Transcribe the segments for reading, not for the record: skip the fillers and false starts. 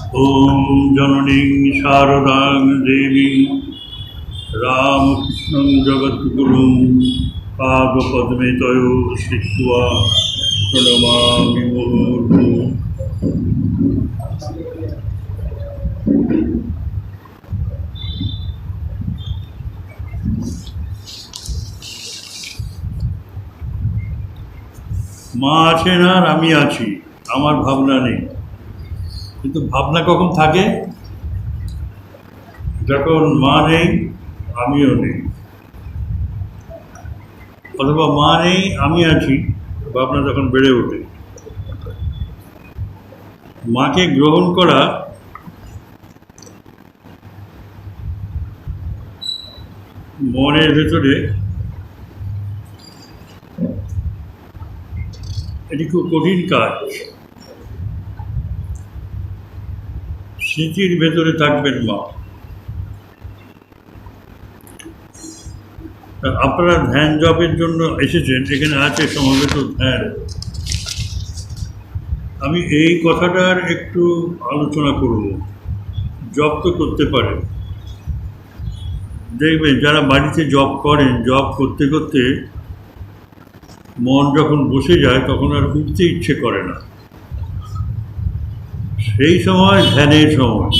ॐ जननीं शारदां देवीं रामकृष्णं जगद्गुरुं पादपद्मे तयोः स्थित्वा प्रणमामि मुहुर्मुहुः। মা আছেন আর আমি আছি, আমার ভাবনা নেই। কিন্তু ভাবনা কখন থাকে? যখন মা নেই, আমিও নেই, অথবা মা নেই আমি আছি, ভাবনা তখন বেড়ে ওঠে। মাকে গ্রহণ করা মনের ভেতরে এটি খুব কঠিন কাজ। স্মৃতির ভেতরে থাকবেন মা। আপনারা ধ্যান জপের জন্য এসেছেন, এখানে আছে সমবেত ধ্যান। আমি এই কথাটার একটু আলোচনা করব। জপ তো করতে পারেন, দেখবেন যারা বাড়িতে জপ করেন, জপ করতে করতে মন যখন বসে যায় তখন আর উঠতে ইচ্ছে করে না। সেই সময় ধ্যানের সময়।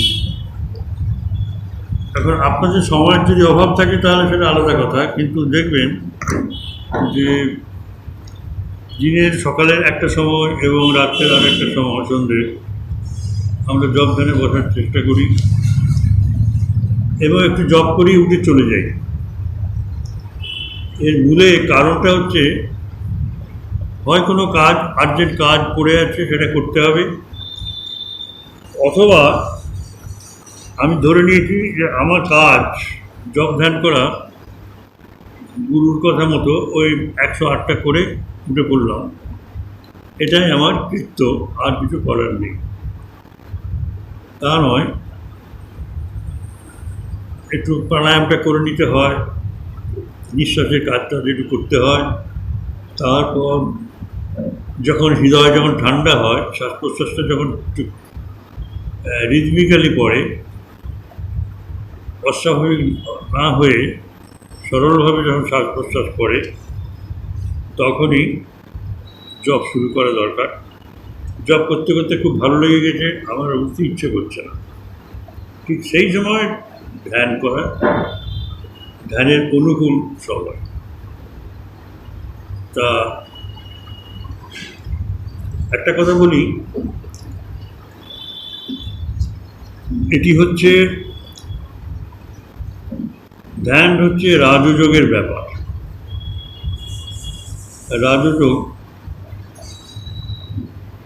এখন আপনাদের সময়ের যদি অভাব থাকে তাহলে সেটা আলাদা কথা, কিন্তু দেখবেন যে দিনের সকালের একটা সময় এবং রাত্রের আর একটা সময় সন্ধ্যে আমরা জপ ধ্যানে বসার চেষ্টা করি এবং একটু জপ করি, উঠে চলে যাই। এর মূলে কারণটা হচ্ছে হয় কোনো কাজ, আর্জেন্ট কাজ পড়ে আছে, সেটা করতে হবে, অথবা আমি ধরে নিয়েছি যে আমার কাজ জপ ধ্যান করা, গুরুর কথা মতো ওই 108টা করে উঠে পড়লাম, এটাই আমার কৃত্য, আর কিছু করার নেই। তা নয়, একটু প্রাণায়ামটা করে নিতে হয়, নিঃশ্বাসের কাজটা একটু করতে হয়। তারপর যখন হৃদয় যখন ঠান্ডা হয়, শ্বাস প্রশ্বাসটা যখন একটু রিদমিক্যালি পড়ে, অস্বাভাবিক না হয়ে সরলভাবে যখন শ্বাস প্রশ্বাস পড়ে, তখনই জপ শুরু করা দরকার। জপ করতে করতে খুব ভালো লেগে গেছে, আমার উঠতে ইচ্ছে করছে না, ঠিক সেই সময় ধ্যান করা, ধ্যানের অনুকূল সময়। তা একটা কথা বলি, এটি হচ্ছে ধ্যান হচ্ছে রাজযোগের ব্যাপার। রাজযোগ,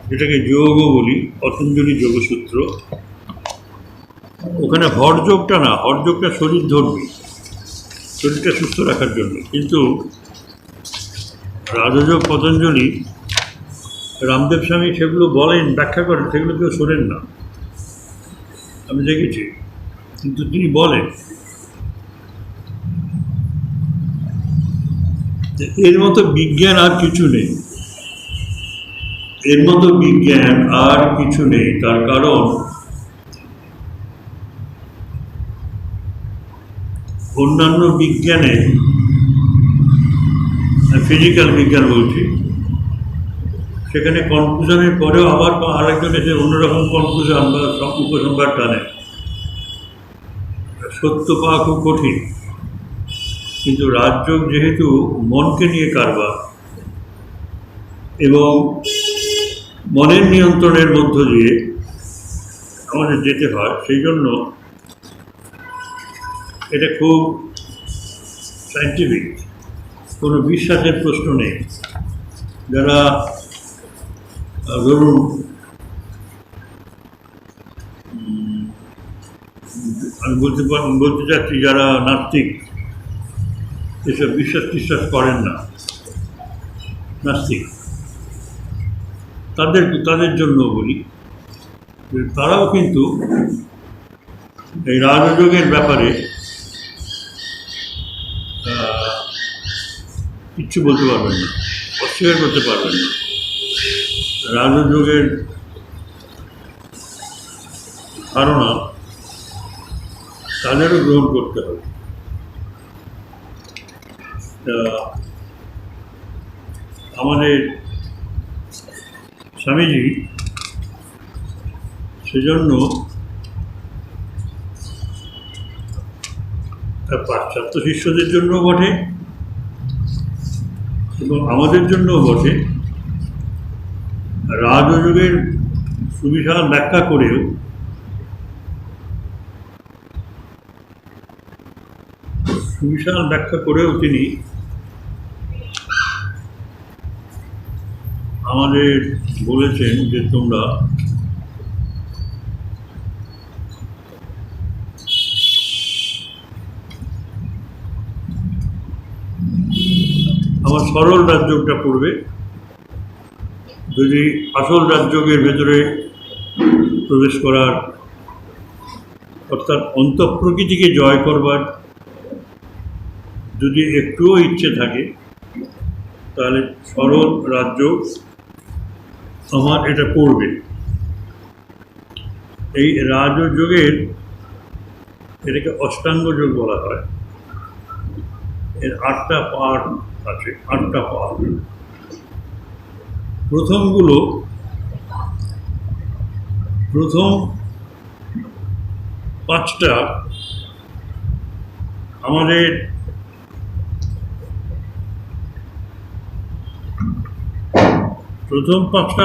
যেটাকে যোগও বলি, পতঞ্জলি যোগসূত্র, ওখানে হঠযোগটা না, হঠযোগটা শরীর ধর্মী, শরীরটা সুস্থ রাখার জন্য। কিন্তু রাজযোগ পতঞ্জলি, রামদেব স্বামী সেগুলো বলেন, ব্যাখ্যা করেন, সেগুলো কেউ শোনেন না, আমি দেখেছি। কিন্তু তিনি বলেন এর মতো বিজ্ঞান আর কিছু নেই, এর মতো বিজ্ঞান আর কিছু নেই। তার কারণ অন্যান্য বিজ্ঞানে, ফিজিক্যাল বিজ্ঞান বলছি, সেখানে কনক্লুশনের পরেও আবার আরেকজন এসে অন্যরকম কনক্লুশন বা উপসংহার টানে। সত্য পাওয়া খুব কঠিন। কিন্তু রাজযোগ যেহেতু মনকে নিয়ে কারবার এবং মনের নিয়ন্ত্রণের মধ্য দিয়ে আমাদের যেতে হয়, সেই জন্য এটা খুব সায়েন্টিফিক, কোনো বিশ্বাসের প্রশ্ন নেই। যারা ধরুন আমি বলতে চাচ্ছি, যারা নাস্তিক, এসব বিশ্বাস টিশ্বাস করেন না, নাস্তিক, তাদের জন্য বলি, তারাও কিন্তু এই রাজযোগের ব্যাপারে কিচ্ছু বলতে পারবেন না, অস্বীকার করতে পারবেন না। রাজযোগের ধারণা তাদেরও গ্রহণ করতে হবে। তা আমাদের স্বামীজি সেজন্য তার পাশ্চাত্য শিষ্যদের জন্য বটে এবং আমাদের জন্যও বটে রাজযোগের সুবিশাল ব্যাখ্যা করেও তিনি আমাদের বলেছেন যে তোমরা আমার সরল রাজযোগটা পড়বে। যদি আসল রাজযোগের ভেতরে প্রবেশ করার অর্থাৎ অন্তঃপ্রকৃতিকে জয় করবার যদি একটুও ইচ্ছে থাকে তাহলে সরল রাজযোগ আমার এটা পড়বে। এই রাজযোগের এটাকে অষ্টাঙ্গ যোগ বলা হয়। এর 8টা পার্ট আছে, 8টা পার্ট। প্রথম 5টা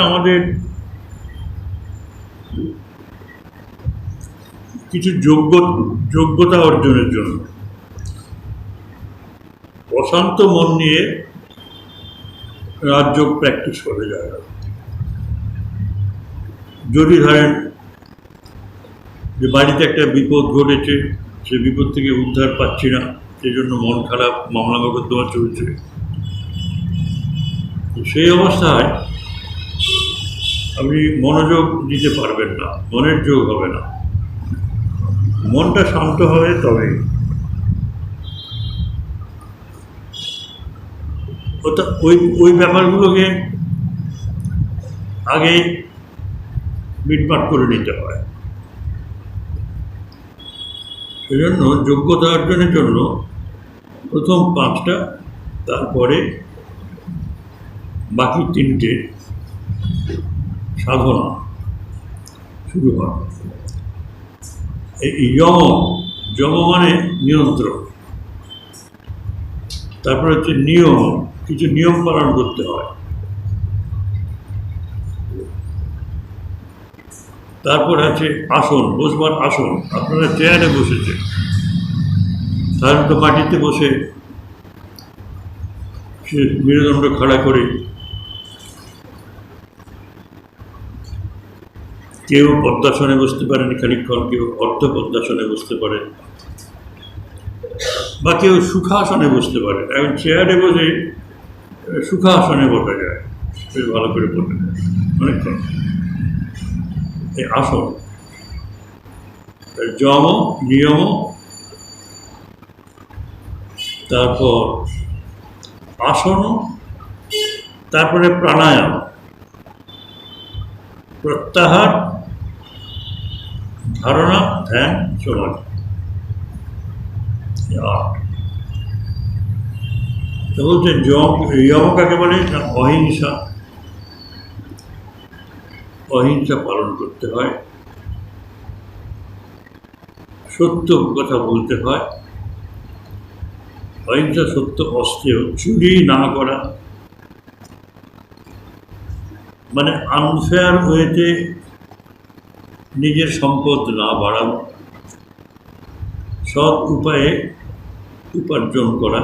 আমাদের কিছু যোগ্যতা অর্জনের জন্য অশান্ত মন নিয়ে রাজযোগ প্র্যাকটিস করে যায়। যদি ধরেন যে বাড়িতে একটা বিপদ ঘটেছে, সে বিপদ থেকে উদ্ধার পাচ্ছি না, সেজন্য মন খারাপ, মামলা মোকদ্দমা চলছে, সেই অবস্থায় আপনি মনোযোগ দিতে পারবেন না, মনের যোগ হবে না। মনটা শান্ত হবে তবে ওই ব্যাপারগুলোকে আগে মিটমাট করে নিতে হয়। সেজন্য যোগ্যতা অর্জনের জন্য প্রথম 5টা, তারপরে বাকি 3টে সাধনা শুরু হয়। এই যম মানে নিয়ন্ত্রণ, তারপরে হচ্ছে নিয়ম, কিছু নিয়ম পালন করতে হয়। তারপর আছে আসন, বসবার আসন। আপনারা চেয়ারে বসেছেন, সাধারণত মাটিতে বসে সে মেরুদণ্ড খাড়া করে, কেউ পদ্মাসনে বসতে পারেন খানিকক্ষণ, কেউ অর্ধ পদ্মাসনে বসতে পারেন, বা কেউ সুখাসনে বসতে পারেন। এখন চেয়ারে বসে সুখাসনে বসা যায়, বেশ ভালো করে বসে যায় অনেকক্ষণ। এই আসন, যম, নিয়ম, তারপর আসন, তারপরে প্রাণায়াম, প্রত্যাহার, ধারণা, ধ্যান, সমাধি। বলছে যম কাকে বলে? অহিংসা। অহিংসা পালন করতে হয়, সত্য কথা বলতে হয়। অহিংসা, সত্য, অস্তেয়, চুরি না করা, মানে আনফেয়ার ওয়েতে নিজের সম্পদ না বাড়ানো, সৎ উপায়ে উপার্জন করা,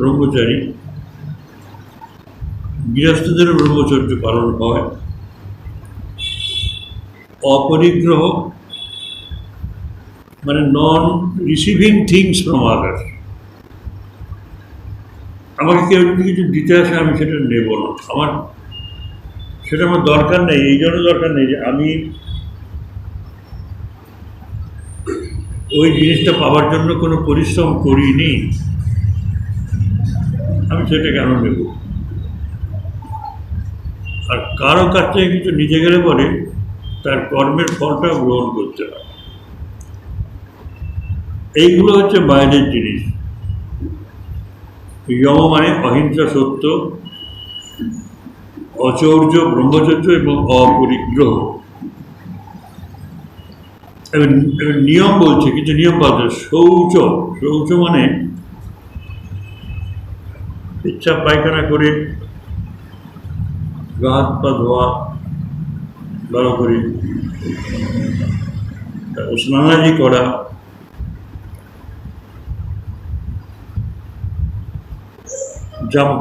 ব্রহ্মচারী, গৃহস্থদেরও ব্রহ্মচর্য পালন হয়। অপরিগ্রহ মানে নন রিসিভিং থিংস ফ্রম আদার্স। আমাকে কেউ যদি কিছু দিতে আসে আমি সেটা নেব না, সেটা আমার দরকার নেই। এই জন্য দরকার নেই যে আমি ওই জিনিসটা পাওয়ার জন্য কোনো পরিশ্রম করিনি, আমি সেটা কেন নেব? আর কারো কাছ থেকে কিছু নিতে গেলে পরে তার কর্মের ফলটা গ্রহণ করতে হয়। এইগুলো হচ্ছে বাইরের জিনিস। যম মানে অহিংসা, সত্য, অচৌর্য, ব্রহ্মচর্য এবং অপরিগ্রহ। এবার নিয়ম বলছে, কিছু নিয়ম বলছে। শৌচ, শৌচ মানে ইচ্ছা পায়খানা করে গা হাত পা ধোয়া ভালো করে, স্নানাদি করা,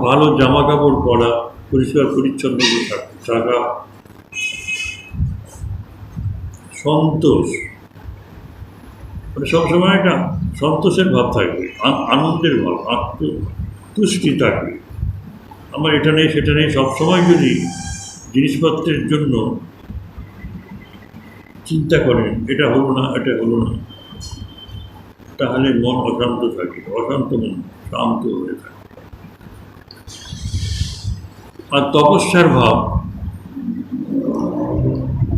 ভালো জামা কাপড় পরা, পরিষ্কার পরিচ্ছন্ন থাকা, সন্তোষ, মানে সবসময় একটা সন্তোষের ভাব থাকবে, আনন্দের ভাব, আত্মতুষ্টি থাকবে। আমার এটা নেই সেটা নেই, সবসময় যদি জিনিসপত্রের জন্য চিন্তা করেন, এটা হলো না এটা হলো না, তাহলে মন অশান্ত থাকে, অশান্ত মন শান্ত হয়ে থাকে। আর তপস্যার ভাব,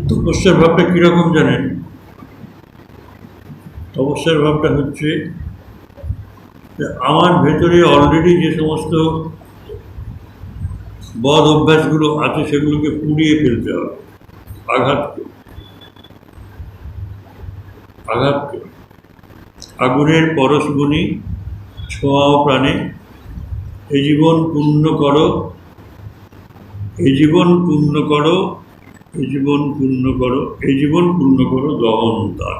তপস্যার ভাবটা কীরকম জানেন? তপস্যার ভাবটা হচ্ছে যে আমার ভেতরে অলরেডি যে সমস্ত বদ অভ্যাসগুলো আছে সেগুলোকে পুড়িয়ে ফেলতে হবে, আঘাত করে, আঘাত করে। আগুনের পরশমণি ছোঁয়াও প্রাণে, এই জীবন পূর্ণ করো, এই জীবন পূর্ণ করো, এই জীবন পূর্ণ করো, এই জীবন পূর্ণ করো দহন দান।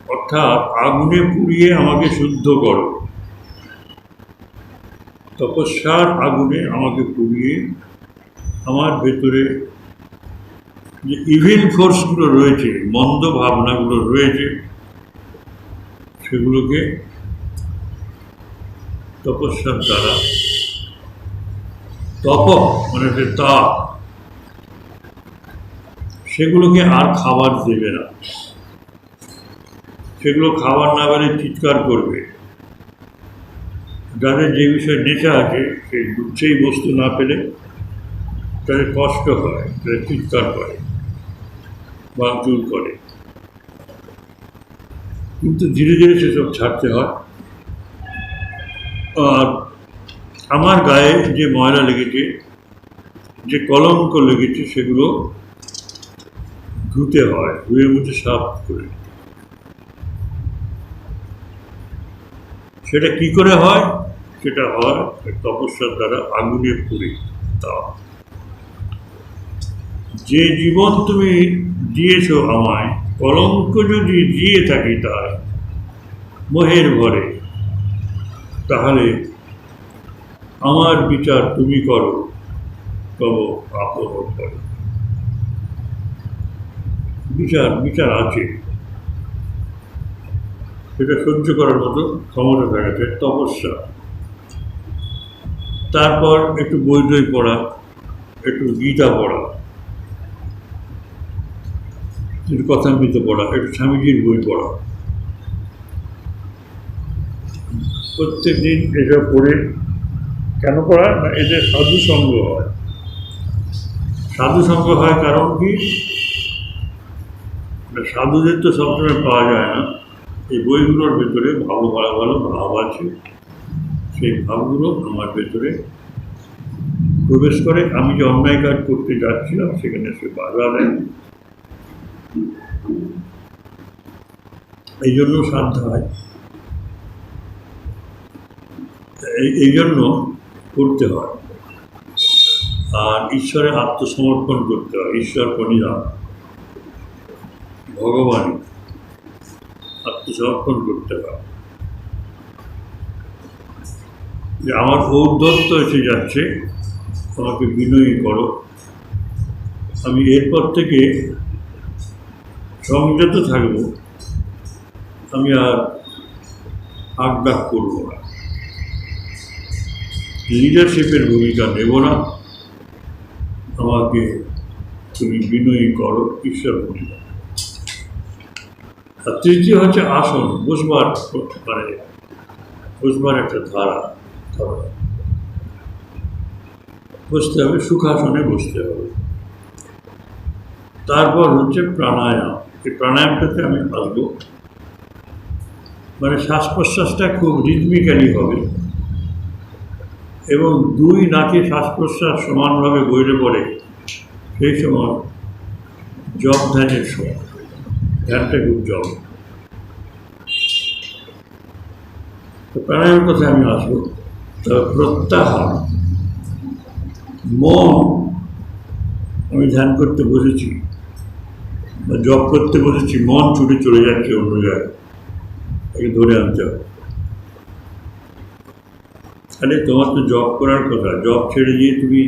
অর্থাৎ আগুনে পুড়িয়ে আমাকে শুদ্ধ করো, তপস্যার আগুনে আমাকে পুড়িয়ে আমার ভেতরে যে ইভিল ফোর্সগুলো রয়েছে, মন্দ ভাবনাগুলো রয়েছে, সেগুলোকে তপস্যার দ্বারা, তপ মানে হচ্ছে তাপ, সেগুলোকে আর খাবার দেবে না। সেগুলো খাবার না পেলে চিৎকার করবে। যাদের যে বিষয়ে নেশা আছে সেই বস্তু না পেলে তাদের কষ্ট হয়, তাদের চিৎকার করে, ভাঙচুর করে। কিন্তু ধীরে ধীরে সেসব ছাড়তে হয়। আর আমার গায়ে যে ময়লা লেগেছে, যে কলঙ্ক লেগেছে, সেগুলো ধুতে হয়, ধুয়ে মুছে সাফ করে। সেটা কি করে হয়? সেটা হয় তপস্যার দ্বারা, আগুনে পুড়ে। তা যে জীবন তুমি দিয়েছ আমায়, কলঙ্ক যদি দিয়ে থাকি তাই মোহের ভরে, তাহলে আমার বিচার তুমি করো, তব আপন করো। বিচার আছে, সেটা সহ্য করার মতো ক্ষমতা থাকে, তপস্যা। তারপর একটু বই টই পড়া, একটু গীতা পড়া, একটু কথামৃত পড়া, একটু স্বামীজির বই পড়া, প্রত্যেক দিন এসব পড়ে। কেন পড়া? না, এতে সাধুসঙ্গ হয়। সাধুসঙ্গ হয় কারণ কি? সাধুদের তো সবসময় পাওয়া যায় না। এই বইগুলোর ভেতরে ভালো ভালো ভালো ভাব আছে, সেই ভাবগুলো আমার ভেতরে প্রবেশ করে। আমি যে অন্যায় কাজ করতে যাচ্ছিলাম সেখানে সে বাধা দেয়। এই জন্য সাধ্য হয়, এই জন্য করতে হয়। আর ঈশ্বরে আত্মসমর্পণ করতে হয়, ঈশ্বর পরিধান, ভগবান আত্মসমর্পণ করতে হয়। যে আমার ঔদ্ধত্য এসে যাচ্ছে, আমাকে বিনয়ী করো। আমি এরপর থেকে সংযত থাকব, আমি আর আগ-ডাক করব না, লিডারশিপের ভূমিকা নেব না। আমাকে তুমি বিনয়ী করো, ঈশ্বর ভূমিকা। আর তৃতীয় হচ্ছে আসন, বসবার মানে বুঝবার একটা ধারা ধারণা। বসতে হবে, সুখাসনে বসতে হবে। তারপর হচ্ছে প্রাণায়াম। এই প্রাণায়ামটাতে আমি আসবো। মানে শ্বাস প্রশ্বাসটা খুব রিদমিক্যালি হবে এবং দুই নাকে শ্বাস প্রশ্বাস সমানভাবে বইলে পড়ে সেই সময় জপ ধ্যানের সময় ধ্যানটা খুব জপ। তো প্রাণায়ামের কথা আমি আসবো। তবে প্রত্যাহার, মন, আমি ধ্যান করতে বসেছি বা জপ করতে বসেছি, মন ছুটে চলে যাচ্ছে অন্য জায়গায়, তাকে ধরে আনতে হবে। তাহলে তোমার তো জব করার কথা, জব ছেড়ে দিয়ে তুমি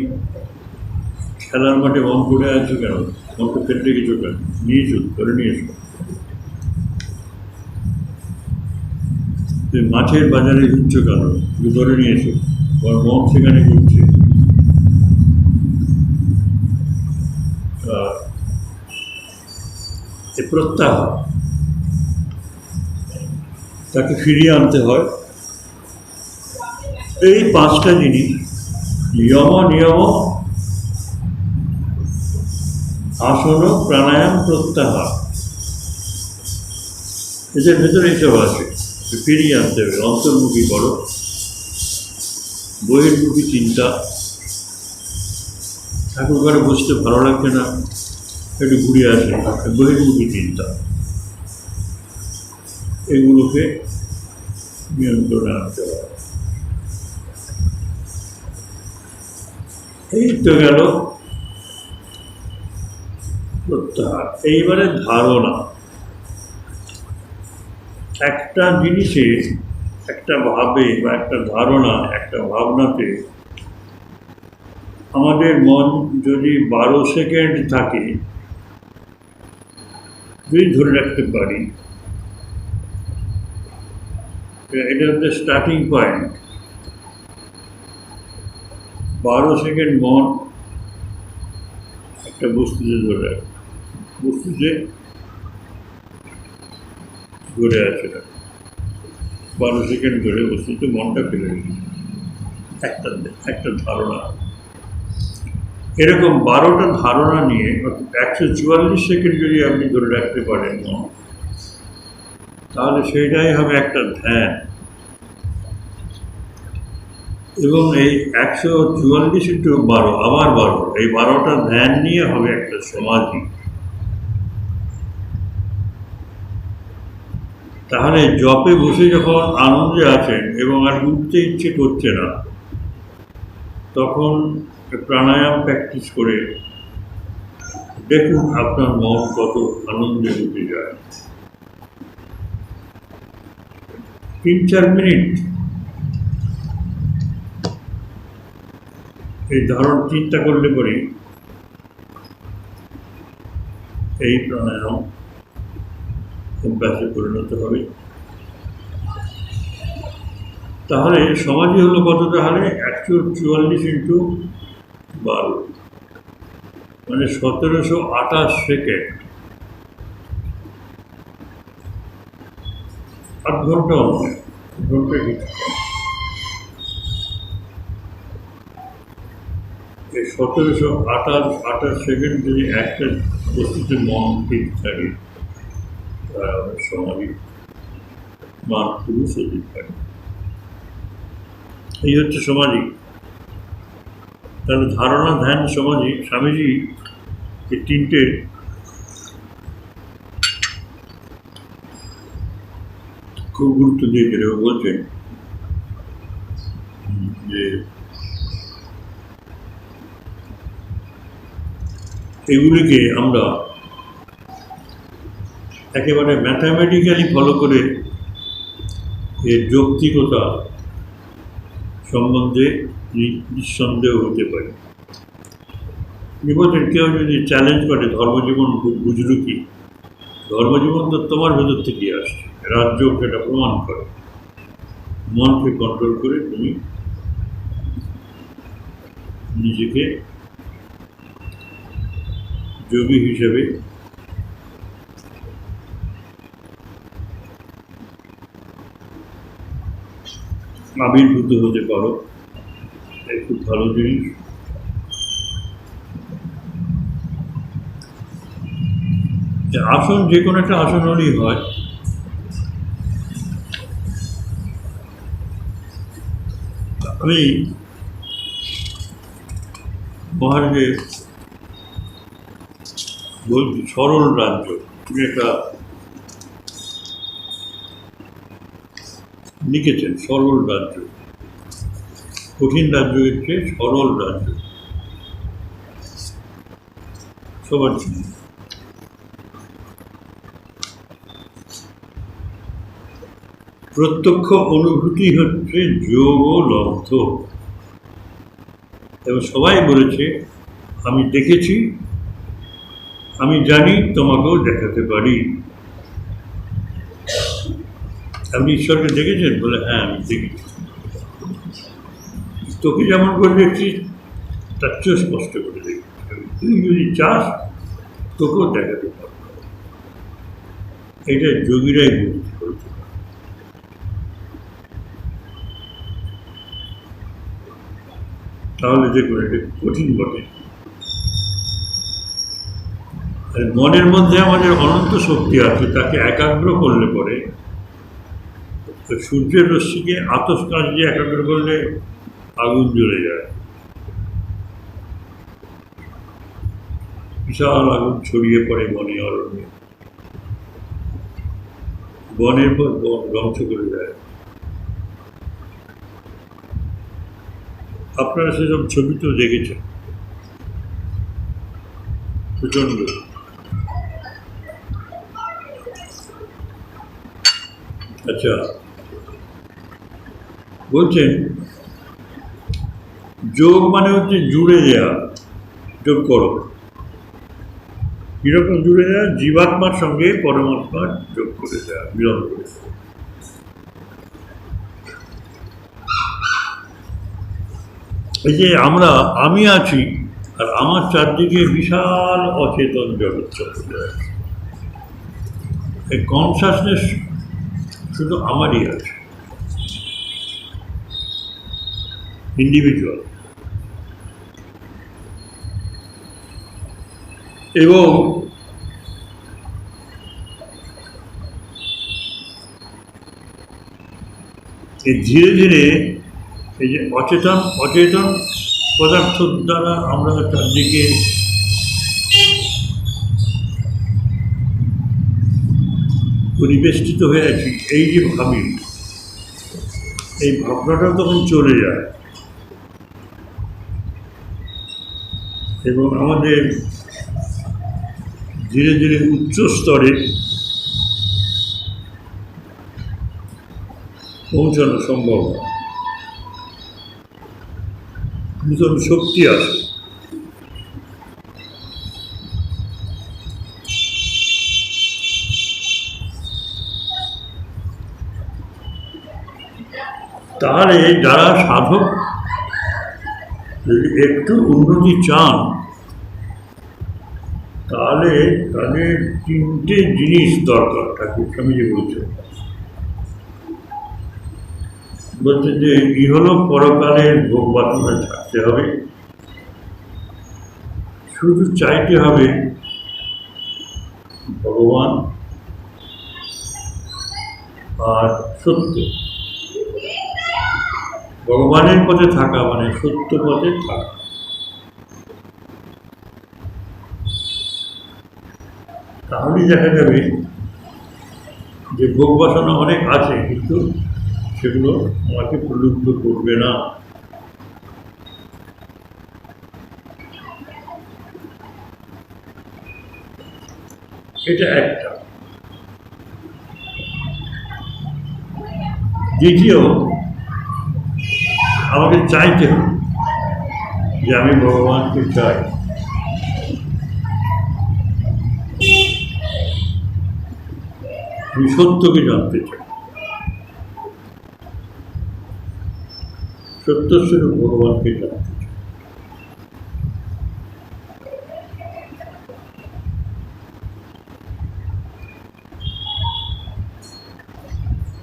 খেলার মাঠে মন করে আছো কেন? মনকে ফেলতে কিছু কেন? নিয়েছো, ধরে নিয়েছো। তুমি মাছের বাজারে ঘুরছো কেন? তুমি ধরে নিয়েছো, তোমার মন সেখানে ঘুরছে। এই প্রত্যাহার, তাকে ফিরিয়ে আনতে হয়। এই পাঁচটা জিনিস, যম নিয়ম আসন প্রাণায়াম প্রত্যাহার, এদের ভেতরে এইসব আছে। ফিরিয়ে আনতে হবে। অন্তর্মুখী করো, বহির্মুখী চিন্তা। ঠাকুর ঘরে বসতে ভালো লাগছে না, একটু ঘুরে আসে, বহির্মুখী চিন্তা। এগুলোকে নিয়ন্ত্রণে আনতে হবে। এই তো গেল প্রত্যাহার। এইবারে ধারণা। একটা জিনিসে, একটা ভাবে বা একটা ধারণা, একটা ভাবনাতে আমাদের মন যদি 12 সেকেন্ড থাকে, যদি ধরে রাখতে পারি, এটা হচ্ছে স্টার্টিং পয়েন্ট। 12 সেকেন্ড মন একটা বস্তুতে ধরে রাখে, বস্তুতে ধরে আছে, 12 সেকেন্ড ধরে বস্তুতে মনটা ফেলে রেখেছে। একটা একটা ধারণা, এরকম 12টা ধারণা নিয়ে 144 সেকেন্ড যদি আপনি ধরে রাখতে পারেন মন, তাহলে সেইটাই হবে একটা ধ্যান। এবং এই 144 × 12 আবার 12, এই 12টা ধ্যান নিয়ে হবে একটা সমাধি। তাহলে জপে বসে যখন আনন্দে আছেন এবং আর উঠতে ইচ্ছে করছে না, তখন প্রাণায়াম প্র্যাকটিস করে দেখুন আপনার মন কত আনন্দে উঠে যায়। 3-4 মিনিট এই ধারণ চিন্তা করলে পরে এই প্রাণায়াম অভ্যাসে পরিণত হবে। তাহলে সমাধি হলো কত? তাহলে 144 × 12, মানে 1728 সেকেন্ড, 8 ঘন্টা নয়, ঘন্টা কিছু। এই 1728 সেকেন্ড যদি একটা বস্তুতে মন ঠিক থাকে, সমাধি মান পুরুষ অধিক থাকে। এই হচ্ছে সমাধি। তাহলে ধারণা, ধ্যান, সমাধি, স্বামীজি এই তিনটে খুব গুরুত্ব দিয়ে গেলে বলছেন যে এগুলিকে আমরা একেবারে ম্যাথামেটিক্যালি ফলো করে এর যৌক্তিকতা সম্বন্ধে নিঃসন্দেহ হতে পারি। বলছেন কেউ যদি চ্যালেঞ্জ করে ধর্মজীবন বুঝলো কি, ধর্মজীবন তো তোমার ভেতর থেকে আসছে, রাজ্য সেটা প্রমাণ করে। মনকে কন্ট্রোল করে তুমি নিজেকে যোগী হিসেবে আবির্ভূত হতে পারো, এই খুব ভালো জিনিস। আসন যে কোনো একটা আসন হলেই হয়। আমি মহারাজের বলছি সরল রাজ্য, তিনি একটা লিখেছেন সরল রাজ্য, কঠিন রাজ্য হচ্ছে সরল রাজ্য সবার জন্য। প্রত্যক্ষ অনুভূতি হচ্ছে যোগ লব্ধ, এবং সবাই বলেছে আমি দেখেছি, আমি জানি, তোমাকেও দেখাতে পারি। আপনি ঈশ্বরকে দেখেছেন? বলে হ্যাঁ আমি দেখেছি। তোকে যেমন করে দেখছি তার চেয়েও স্পষ্ট করে দেখছি, তুই যদি চাস তোকেও দেখাতে পারবো। এটা যোগীরাই বুঝতে করেছে। তাহলে দেখুন এটা কঠিন বটে। মনের মধ্যে আমাদের অনন্ত শক্তি আছে, তাকে একাগ্র করলে পরে সূর্যের রশ্মিকে আতস কাজ দিয়ে একাগ্র করলে আগুন জ্বলে যায়, বিশাল আগুন ছড়িয়ে পড়ে বনে অরণ্যে, বনের পর বন ধ্বংস করে দেয়। আপনারা সেসব ছবি তো দেখেছেন, প্রচন্ড। আচ্ছা, বলছেন যোগ মানে হচ্ছে জুড়ে দেওয়া, যোগ করো। কিরকম জুড়ে দেওয়া? জীবাত্মার সঙ্গে পরমাত্মার যোগ করে দেওয়া, মিলন করে দেওয়া। এই যে আমি আছি আর আমার চারদিকে বিশাল অচেতন জগৎ চলতে আছে, এই কনসাসনেস শুধু আমারই আছে, ইন্ডিভিজুয়াল। এবং এই ধীরে ধীরে এই যে অচেতন পদার্থ দ্বারা আমরা চারদিকে পরিবেষ্টিত হয়ে আছি, এই যে ভাবি, এই ভাবনাটা তখন চলে যায় এবং আমাদের ধীরে ধীরে উচ্চ স্তরে পৌঁছানো সম্ভব, নূতন শক্তি আসে। তাহলে যারা সাধক যদি একটু উন্নতি চান, তাহলে তাদের তিনটে জিনিস দরকার। ঠাকুর স্বামীজি বলছেন যে ইহলোক পরকালের ভোগ বাসনা ছাড়তে হবে, শুধু চাইতে হবে ভগবান আর সত্য। ভগবানের পথে থাকা মানে সত্য পথে থাকা। তাহলেই দেখা যাবে যে ভোগ বাসনা অনেক আছে, কিন্তু সেগুলো আমাকে প্রলুব্ধ করবে না। এটা একটা। দ্বিতীয়, আমাকে চাইতে হবে যে আমি ভগবানকে চাই। আমি সত্যকে জানতে চাই, সত্যস্বরূপ ভগবানকে জানতে চাই।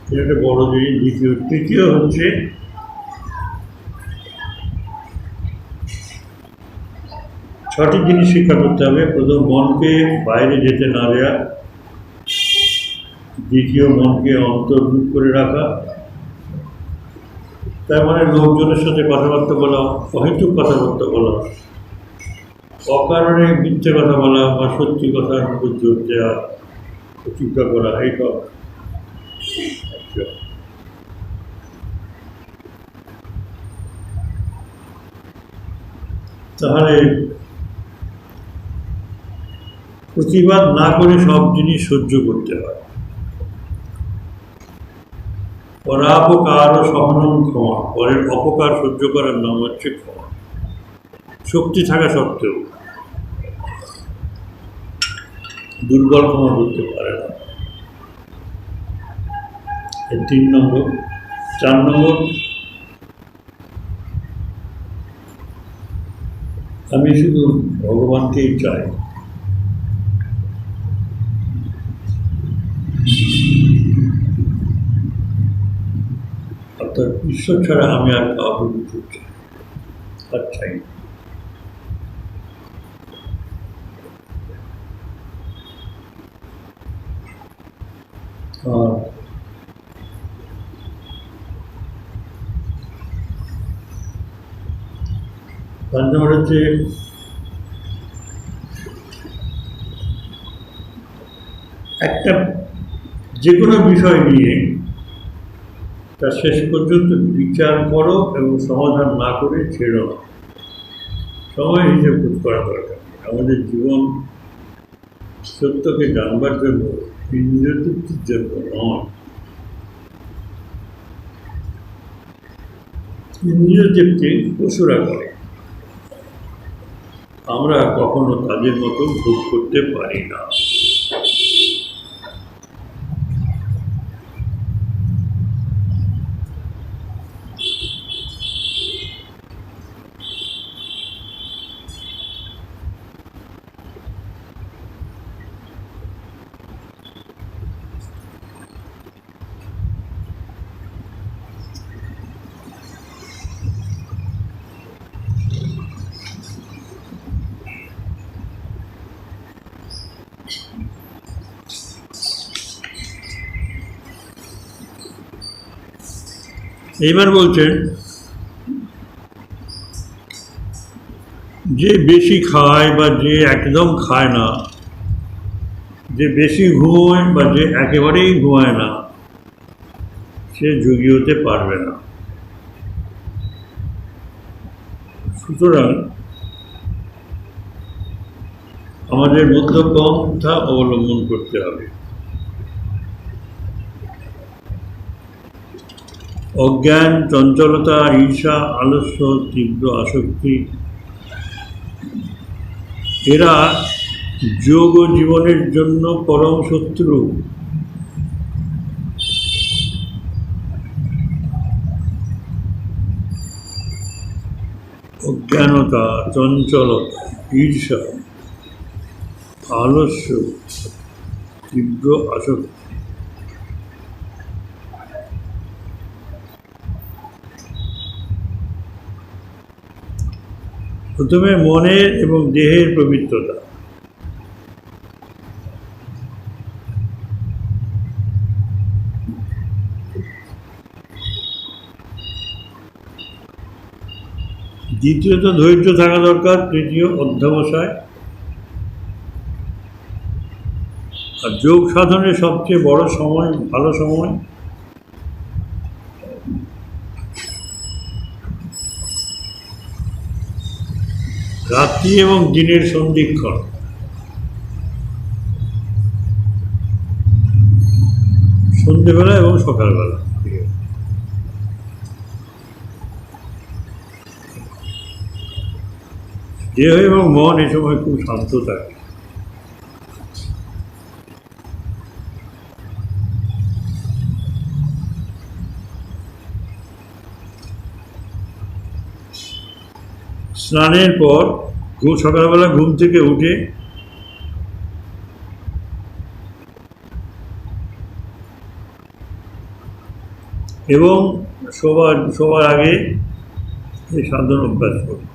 এটা একটা বড় জিনিস। তৃতীয় হচ্ছে সঠিক জিনিস শিক্ষা করতে হবে। প্রথম, মনকে বাইরে যেতে না দেওয়া। দ্বিতীয়, মনকে অন্তর্মুখ করে রাখা। তার মানে লোকজনের সাথে কথাবার্তা বলা, অহেতুক কথাবার্তা বলা, অকারণে মিথ্যে কথা বলা বা সত্যি কথার উপর জোর দেওয়া, প্রতিজ্ঞা করা, এইসব। তাহলে প্রতিবাদ না করে সব জিনিস সহ্য করতে হয়। পরাপকার ও সহনম ক্ষমা, পরের অপকার সহ্য করার নাম হচ্ছে ক্ষমা। শক্তি থাকা সত্ত্বেও দুর্বল ক্ষমা করতে পারে না। 3 নম্বর। 4 নম্বর, আমি শুধু ভগবানকেই চাই। অর্থাৎ ঈশ্বর ছাড়া আমি আর কাউকে কিছু আর চাই না। আর 5 নম্বর হচ্ছে একটা যে কোনো বিষয় নিয়ে তা শেষ পর্যন্ত বিচার করো এবং সমাধান না করে ছেড়ো না। সময় হিসেব করা দরকার। আমাদের জীবন সত্যকে জানবার জন্য, ইন্দ্রিয় তৃপ্তির জন্য নয়। ইন্দ্রিয় তৃপ্তি পশুরা করে, আমরা কখনো তাদের মতো ভোগ করতে পারি না। এইবার বলছেন, যে বেশি খায় বা যে একদম খায় না, যে বেশি ঘুমোয় বা যে একেবারেই ঘুমায় না, সে যোগী হতে পারবে না। সুতরাং আমাদের মধ্যপন্থা অবলম্বন করতে হবে। অজ্ঞান, চঞ্চলতা, ঈর্ষা, আলস্য, তীব্র আসক্তি, এরা যোগ ও জীবনের জন্য পরম শত্রু। অজ্ঞানতা, চঞ্চলতা, ঈর্ষা, আলস্য, তীব্র আসক্তি, প্রথমে মনের এবং দেহের পবিত্রতা। দ্বিতীয়ত ধৈর্য থাকা দরকার। তৃতীয় অধ্যবসায়। আর যোগ সাধনের সবচেয়ে বড় সময়, ভালো সময় রাত্রি এবং দিনের সন্ধিক্ষণ। সন্ধ্যেবেলা এবং সকালবেলা। দেহ এবং মন এই সময় খুব শান্ত থাকে। স্নানের পর সকালবেলা ঘুম থেকে উঠে এবং সবার আগে এই সাধন অভ্যাস করি।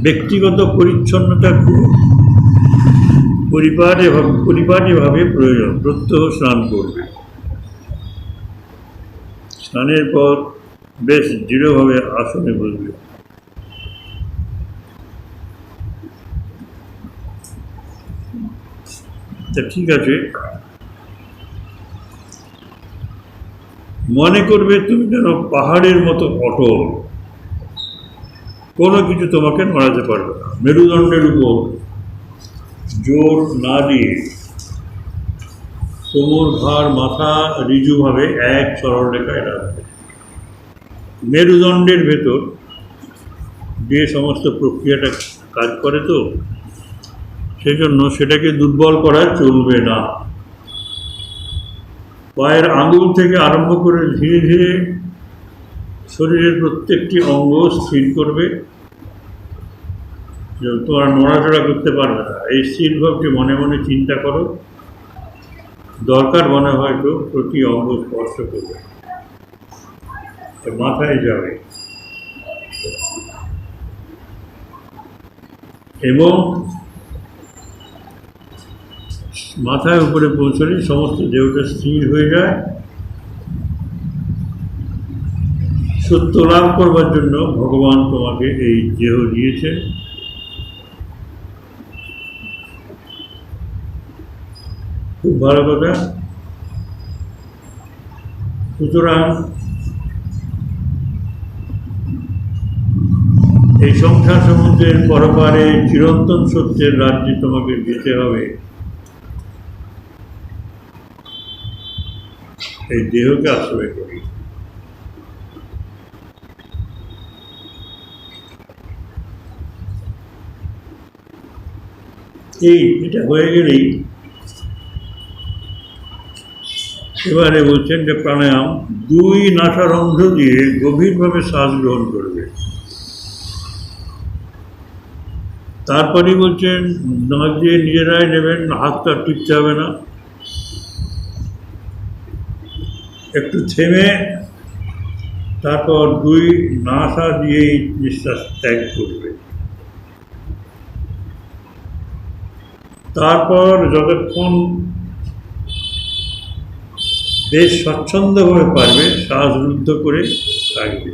ব্যক্তিগত পরিচ্ছন্নতা খুব পরিপাটিভাবে প্রয়োজন। প্রত্যহ স্নান করবে। স্নানের পর বেশ দৃঢ়ভাবে আসনে বসবে। তা ঠিক আছে, মনে করবে তুমি যেন পাহাড়ের মতো অটল, কোনো কিছু তোমাকে নড়াতে পারবে না। মেরুদণ্ডের উপর জোর না দিয়ে কোমর, ঘাড়, মাথা ঋজুভাবে এক সরল রেখায় রাখবে। মেরুদণ্ডের ভেতর যে সমস্ত প্রক্রিয়াটা কাজ করে, তো সেজন্য সেটাকে দুর্বল করা চলবে না। পায়ের আঙুল থেকে আরম্ভ করে ধীরে ধীরে শরীরের প্রত্যেকটি অঙ্গ স্থির করবে। তোমার নড়াচড়া করতে পারবে না, এই স্থির ভাবকে মনে মনে চিন্তা করো। দরকার মনে হয়তো প্রতি অঙ্গ স্পর্শ করবে, মাথায় যাবে এবং মাথায় উপরে পৌঁছলে সমস্ত দেহটা স্থির হয়ে যায়। সত্য লাভ করবার জন্য ভগবান তোমাকে এই দেহ দিয়েছেন। খুব ভালো কথা। সুতরাং এই সংসার সমুদ্রের পরপারে চিরন্তন সত্যের রাজ্যে তোমাকে যেতে হবে। এই দেহকে আশ্রয় করি। এটা হয়ে গেলেই এবারে বলছেন যে প্রাণায়াম 2 নাসারন্ধ্র দিয়ে গভীরভাবে শ্বাস গ্রহণ করবে। তারপরই বলছেন নাক দিয়ে নিজেরাই নেবেন, হাতটা টিপতে হবে না। একটু থেমে তারপর 2 নাসা দিয়েই নিঃশ্বাস ত্যাগ করবে। তারপর যতক্ষণ বেশ স্বচ্ছন্দভাবে পারবে শ্বাস রুদ্ধ করে থাকবে।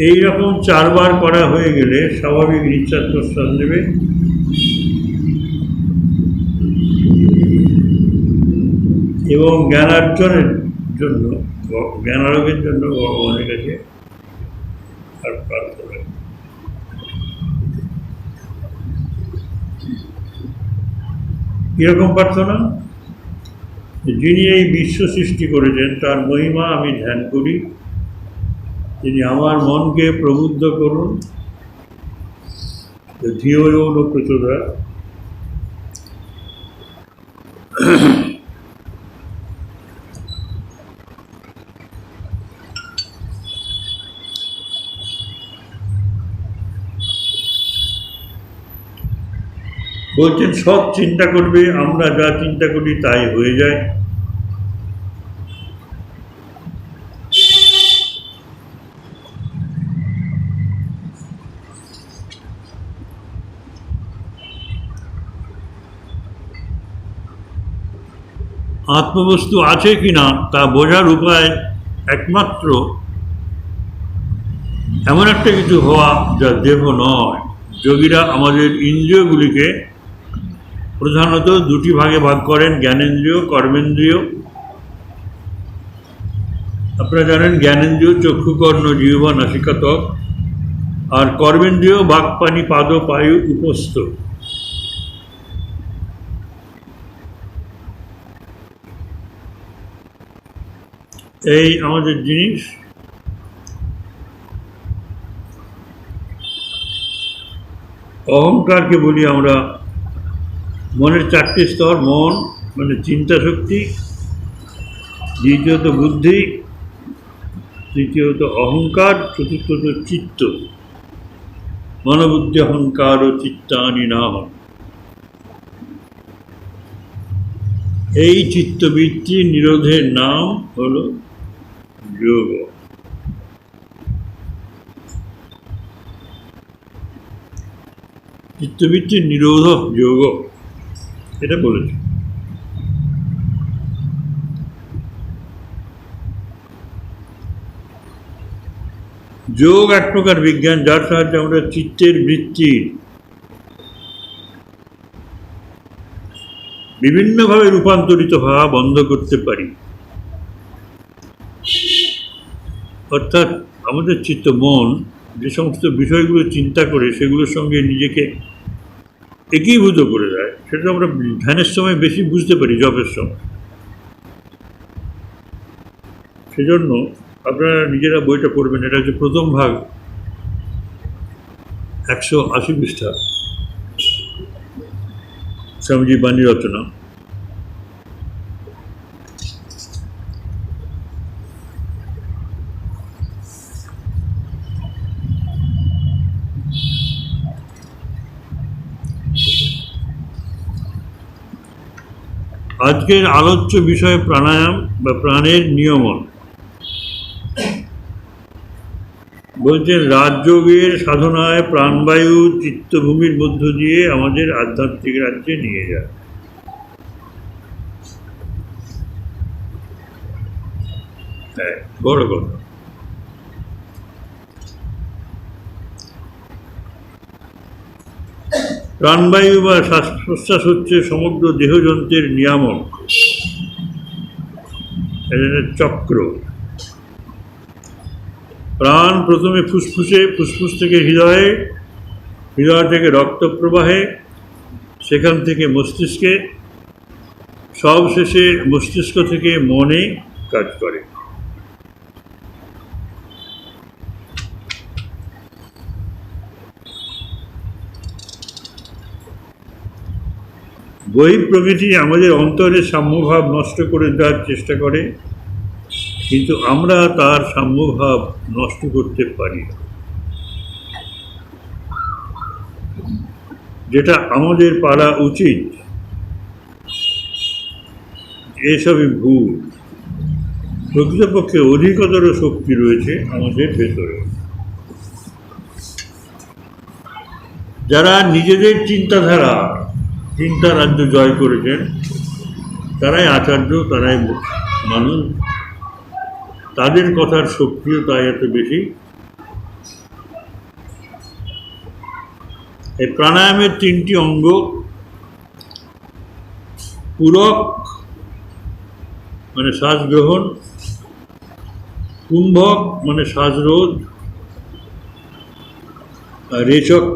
এইরকম 4 বার করা হয়ে গেলে স্বাভাবিক নিঃশ্বাস প্রশ্বাস নেবে। এবং জ্ঞানার্জনের জন্য, জ্ঞানার্জনের জন্য ভগবানের কাছে আর প্রার্থনা। কীরকম প্রার্থনা? যিনি এই বিশ্ব সৃষ্টি করেছেন তার মহিমা আমি ধ্যান করি। তিনি আমার মনকে প্রবুদ্ধ করুন। ধিয়ো ইয়ো ন প্রচোদয়াৎ। বলছেন সৎ চিন্তা করবে, আমরা যা চিন্তা করি তাই হয়ে যায়। আত্মবস্তু আছে কিনা তা বোঝার উপায় একমাত্র এমন একটা কিছু হওয়া যা দেহ নয়। যোগীরা আমাদের ইন্দ্রিয়গুলিকে প্রধানত 2টি ভাগে ভাগ করেন, জ্ঞানেন্দ্রিয়, কর্মেন্দ্রিয়। আপনারা জানেন জ্ঞানেন্দ্রিয় চক্ষু, কর্ণ, জিহ্বা, নাসিকা, ত্বক। আর কর্মেন্দ্রিয় বাক, পানি, পাদ, পায়ু, উপস্থ। এই আমাদের জিনিস। অহংকারকে বলি আমরা মনের 4টি স্তর। মন মানে চিন্তা শক্তি, দ্বিতীয়ত বুদ্ধি, তৃতীয়ত অহংকার, চতুর্থত চিত্ত। মনোবুদ্ধি অহংকার ও চিত্তানি নাম। এই চিত্তবৃত্তি নিরোধের নাম হল যোগ। চিত্তবৃত্তির নিরোধক যোগ, এটা বলেছে। যোগ এক প্রকার বিজ্ঞান, যার সাহায্যে আমরা চিত্তের বৃত্তির বিভিন্নভাবে রূপান্তরিত হওয়া বন্ধ করতে পারি। অর্থাৎ আমাদের চিত্ত, মন যে সমস্ত বিষয়গুলো চিন্তা করে সেগুলোর সঙ্গে নিজেকে একীভূত করে দেয়, সেটা আমরা ধ্যানের সময় বেশি বুঝতে পারি জপের সময়। সেজন্য আপনারা নিজেরা বইটা পড়বেন। এটা হচ্ছে প্রথম ভাগ, 180 পৃষ্ঠা, স্বামীজি বাণী রচনা। আজকের আলোচ্য বিষয় প্রাণায়াম বা প্রাণের নিয়মন। বলছেন, রাজযোগের সাধনায় প্রাণবায়ু চিত্তভূমির মধ্য দিয়ে আমাদের আধ্যাত্মিক রাজ্যে নিয়ে যায়। হ্যাঁ, বড় কথা। প্রাণবায়ু বা শ্বাস প্রশ্বাস হচ্ছে সমগ্র দেহযন্ত্রের নিয়ামক, এটা চক্র। প্রাণ প্রথমে ফুসফুসে, ফুসফুস থেকে হৃদয়ে, হৃদয় থেকে রক্ত প্রবাহে, সেখান থেকে মস্তিষ্কে, সব শেষে মস্তিষ্ক থেকে মনে কাজ করে। বহিঃপ্রকৃতি আমাদের অন্তরের সাম্যভাব নষ্ট করে দেওয়ার চেষ্টা করে, কিন্তু আমরা তার সাম্যভাব নষ্ট করতে পারি না। যেটা আমাদের পারা উচিত, এসবই ভুল। প্রকৃতপক্ষে অধিকতর শক্তি রয়েছে আমাদের ভেতরে। যারা নিজেদের চিন্তাধারা, চিন্তা রাজ্য জয় করেছেন, তারাই আচার্য, তারাই মানুষ। তাদের কথার শক্তিও তাই এত বেশি। এই প্রাণায়ামের 3টি অঙ্গ: পূরক মানে শ্বাস গ্রহণ, কুম্ভক মানে শ্বাসরোধ, আর রেচক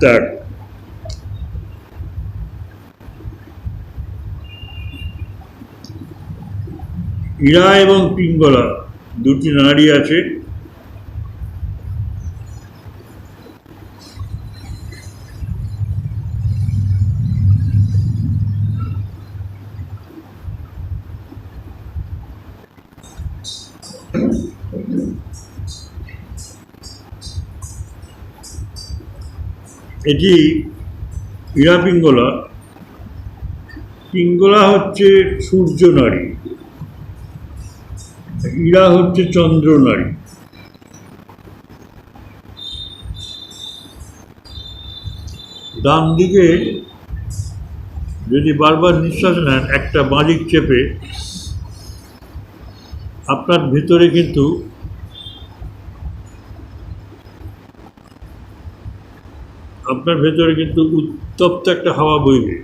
ত্যাগ। ইড়া এবং পিঙ্গলা দুটি নাড়ি আছে। এটি ইড়া পিঙ্গলা। পিঙ্গলা হচ্ছে সূর্য নাড়ি, ইড়া হচ্ছে চন্দ্র নাড়ি। ডান দিকে যদি বারবার নিঃশ্বাস নেন, একটা বাঁদিক চেপে, আপনার ভিতরে কিন্তু উত্তপ্ত একটা হাওয়া বইবে,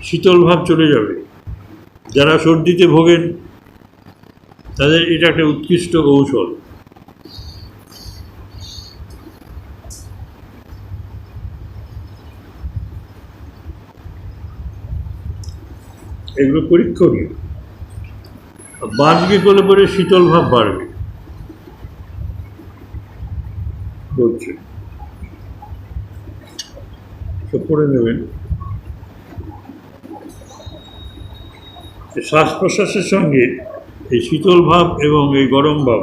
শীতল ভাব চলে যাবে। যারা সর্দিতে ভোগেন তাদের এটা একটা উৎকৃষ্ট ঔষধ। এগুলো পরীক্ষণীয়। বাঁচকে করলে পরে শীতল ভাব বাড়বে বলছে, সব পড়ে নেবেন। শ্বাস প্রশ্বাসের সঙ্গে এই শীতল ভাব এবং এই গরম ভাব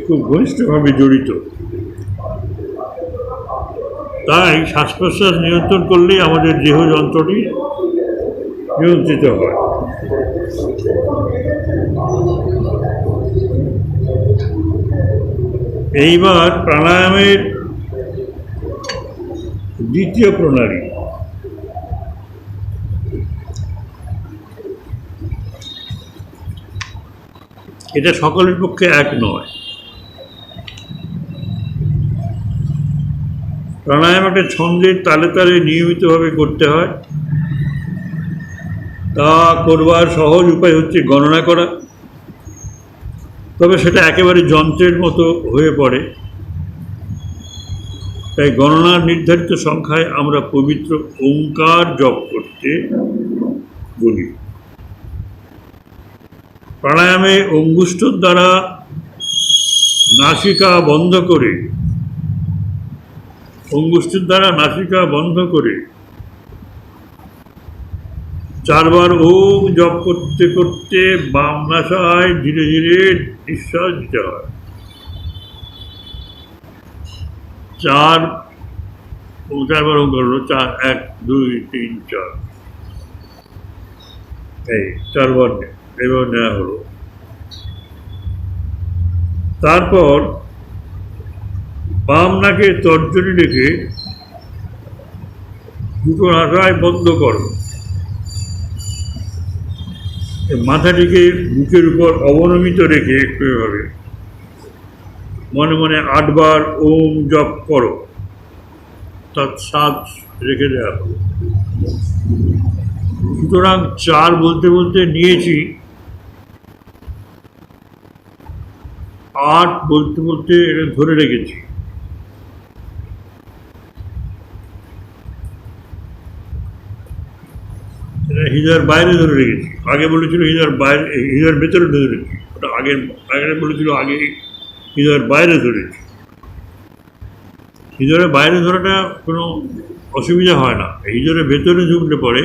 খুব ঘনিষ্ঠভাবে জড়িত। তাই শ্বাস প্রশ্বাস নিয়ন্ত্রণ করলেই আমাদের দেহযন্ত্রটি নিয়ন্ত্রিত হয়। এইবার প্রাণায়ামের দ্বিতীয় প্রণালী, এটা সকলের পক্ষে এক নয়। প্রাণায়াম একটা ছন্দের তালে তালে নিয়মিতভাবে করতে হয়। তা করবার সহজ উপায় হচ্ছে গণনা করা, তবে সেটা একেবারে যন্ত্রের মতো হয়ে পড়ে। তাই গণনার নির্ধারিত সংখ্যায় আমরা পবিত্র ওঙ্কার জপ করতে বলি। প্রাণায়ামে অঙ্গুষ্ঠর দ্বারা নাসিকা বন্ধ করে 4 বার ওম জপ করতে করতে বাম নাসায় ধীরে ধীরে নিঃশ্বাস দিতে হয়। 4 বার ওম করলো, 4, 1, 2, 3, 4, এই 4 বার এবার নেওয়া হলো। তারপর বাম নাকে তর্জনী রেখে দুটো নাসায় বন্ধ করো। মাথাটিকে বুকের উপর অবনমিত রেখে একটু এভাবে মনে মনে 8 বার ওম জপ করো। তার শ্বাস রেখে দেওয়া হলো। সুতরাং 4 বলতে বলতে নিয়েছি, 8 বলতে বলতে এটা ধরে রেখেছি। হৃদয়ের বাইরে ধরে রেখেছি। আগে বলেছিল হৃদয়ের বাইরে, হৃদয়ের ভেতরে ধরে রেখেছি। ওটা আগে বলেছিল আগে হৃদয়ের বাইরে ধরেছি। হৃদয়ের বাইরে ধরাটা কোনো অসুবিধা হয় না। হৃদয়ের ভেতরে ঢুকলে পরে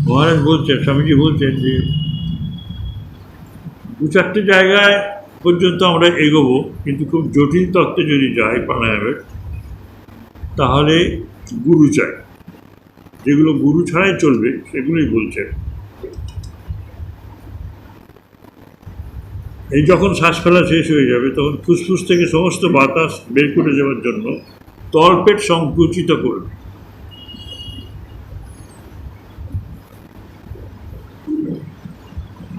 মহারাজ বলছেন, স্বামীজি বলছেন যে 2-4টে জায়গায় পর্যন্ত আমরা এগোবো, কিন্তু খুব জটিল তত্ত্বে যদি যাই প্রাণায়ামের, তাহলে গুরু চাই। যেগুলো গুরু ছাড়াই চলবে সেগুলোই বলছেন। এই যখন শ্বাস ফেলা শেষ হয়ে যাবে, তখন ফুসফুস থেকে সমস্ত বাতাস বের করে যাওয়ার জন্য তলপেট সংকুচিত করবে।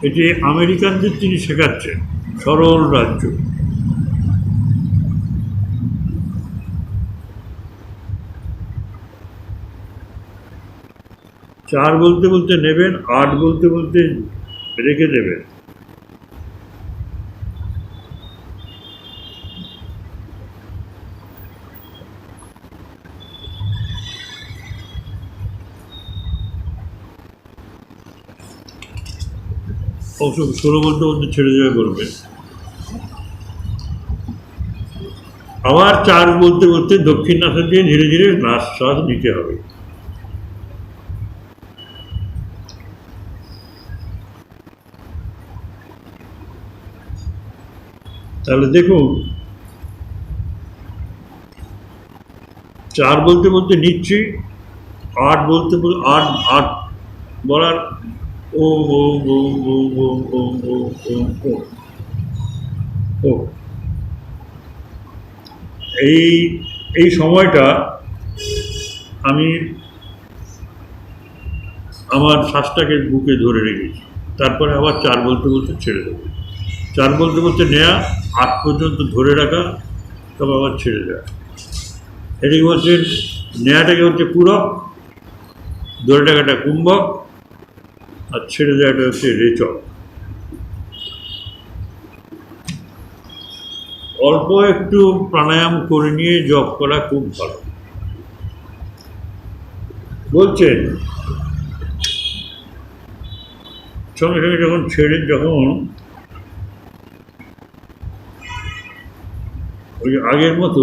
এটি আমেরিকানদের তিনি শেখাচ্ছেন, সরল রাজ্য। চার বলতে বলতে নেবেন, 8 বলতে বলতে রেখে দেবেন। অবশ্য 16 বলতে বলতে ছেড়ে দেওয়া করবেন। আবার 4 বলতে বলতে দক্ষিণ নাসা দিয়ে ধীরে ধীরে শ্বাস নিতে হবে। তাহলে দেখুন, 4 বলতে বলতে নিচ্ছি, 8 বলতে বলতে 8 বলার ও ও ও ও ও ও ও ও ও ও এই সময়টা আমি আমার শ্বাসটাকে বুকে ধরে রেখেছি। তারপরে আবার 4 বলতে বলতে ছেড়ে দেবো। 4 বলতে বলতে নেওয়া, 8 পর্যন্ত ধরে রাখা, তবে আবার ছেড়ে দেওয়া। এটাকে বলছেন, নেওয়াটাকে হচ্ছে পূরক, ধরে রাখাটা কুম্ভক, আর ছেড়ে দেওয়াটা হচ্ছে রেচক। অল্প একটু প্রাণায়াম করে নিয়ে জপ করা খুব ভালো। বলছেন সঙ্গে সঙ্গে যখন ওই আগের মতো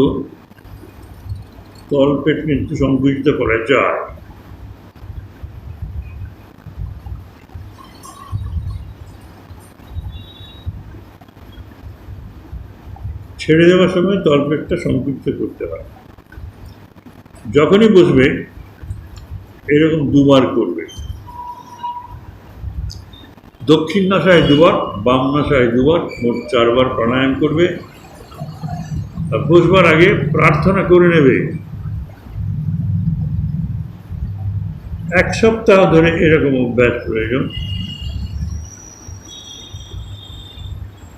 তলপেট কিন্তু সংকুচিত করা যায়। ছেড়ে দেওয়ার সময় তলপেটটা সংকুচিত করতে হয়। যখনই বসবে এরকম 2 বার করবে। দক্ষিণ নাসায় দুবার, বাম নাসায় দুবার, মোট 4 বার প্রাণায়াম করবে। আর বসবার আগে প্রার্থনা করে নেবে 1 সপ্তাহ ধরে এরকম অভ্যাস প্রয়োজন।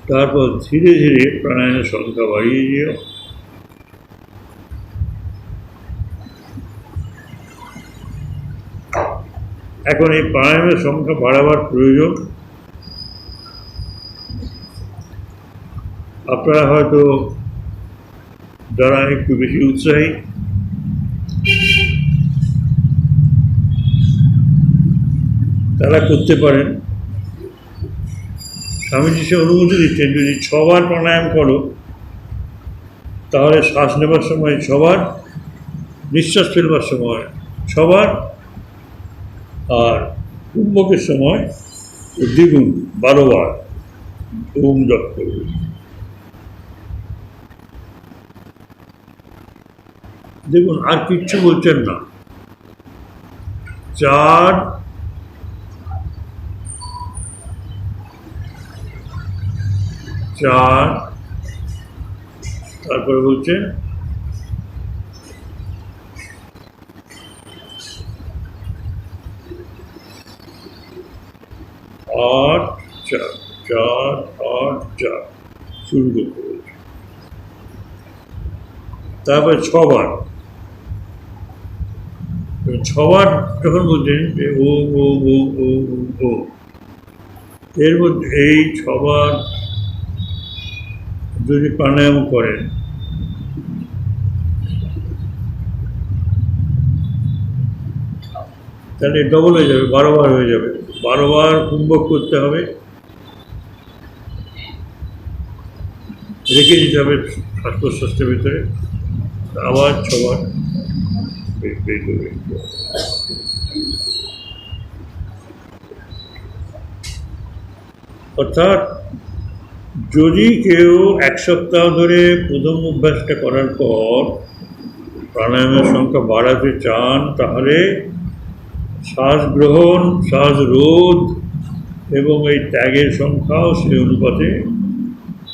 তারপর ধীরে ধীরে প্রাণায়ামের সংখ্যা বাড়িয়ে দিও। এখন এই প্রাণায়ামের সংখ্যা বাড়াবার প্রয়োজন। আপনারা হয়তো যারা একটু বেশি উৎসাহী তারা করতে পারেন। স্বামীজি সে অনুমতি দিচ্ছেন, যদি 6 বার প্রাণায়াম করো তাহলে শ্বাস নেবার সময় 6 বার, নিঃশ্বাস ফেলবার সময় 6 বার, আর কুম্ভকের সময় দ্বিগুণ 12 বার ওম জপ করবে। দেখুন, আর কিচ্ছু বলছেন না। 4 4 তারপরে বলছেন 8 4 4 8 4 শুরু করতে বলছে। তারপরে 6 বার, 6 বার যখন বলছেন যে ও ও ও ও ও, এর মধ্যে এই 6 বার যদি প্রাণায়াম করেন তাহলে ডবল হয়ে যাবে, 12 বার হয়ে যাবে। 12 বার কুম্ভক করতে হবে, রেখে দিতে হবে শ্বাস প্রশ্বাসের ভিতরে, আবার 6 বার বের করবে। অর্থাৎ যদি কেউ 1 সপ্তাহ ধরে প্রথম অভ্যাসটা করার পর প্রাণায়ামের সংখ্যা বাড়াতে চান, তাহলে শ্বাস গ্রহণ, শ্বাস রোধ এবং এই ত্যাগের সংখ্যাও সেই অনুপাতে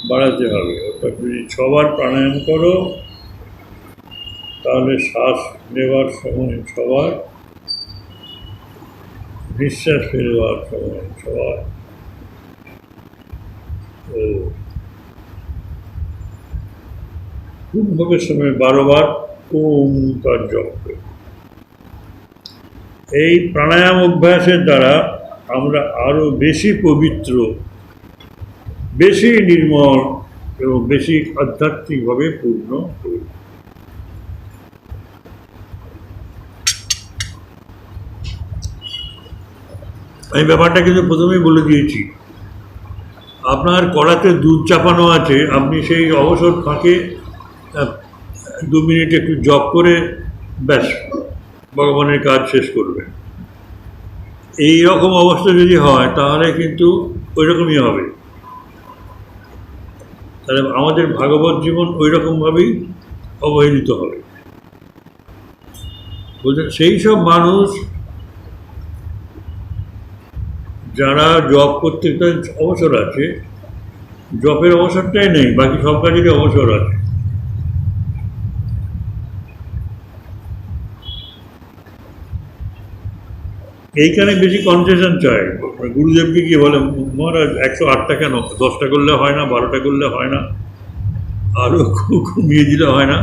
বাড়াতে হবে। অর্থাৎ যদি 6 বার প্রাণায়াম করো তাহলে শ্বাস নেওয়ার সময় 6 বার, নিঃশ্বাস ফেলবার সময় 6 বার, ও কুম্ভকের সময় 12 বার ওমকার জপ করবে। এই প্রাণায়াম অভ্যাসের দ্বারা আমরা আরও বেশি পবিত্র, বেশি নির্মল এবং বেশি আধ্যাত্মিকভাবে পূর্ণ হই। আমি ব্যাপারটা কিন্তু প্রথমেই বলে দিয়েছি। আপনার কড়াতে দুধ চাপানো আছে, আপনি সেই অবসর ফাঁকে 2 মিনিট একটু জপ করে ব্যাস ভগবানের কাজ শেষ করবেন। এই রকম অবস্থা যদি হয় তাহলে কিন্তু ওই রকমই হবে। তাহলে আমাদের ভাগবত জীবন ওই রকমভাবেই অবহেলিত হবে। বলছেন সেই সব মানুষ যারা জপ করতে অবসর আছে, জপের অবসরটাই নেই, বাকি সব কাজেরই অবসর আছে। এইখানে বেশি কনসেশন চাই। গুরুদেবকে গিয়ে বলে, মহারাজ 108টা কেন, 10টা করলে হয় না, 12টা করলে হয় না, আরও কমিয়ে দিলে হয় না?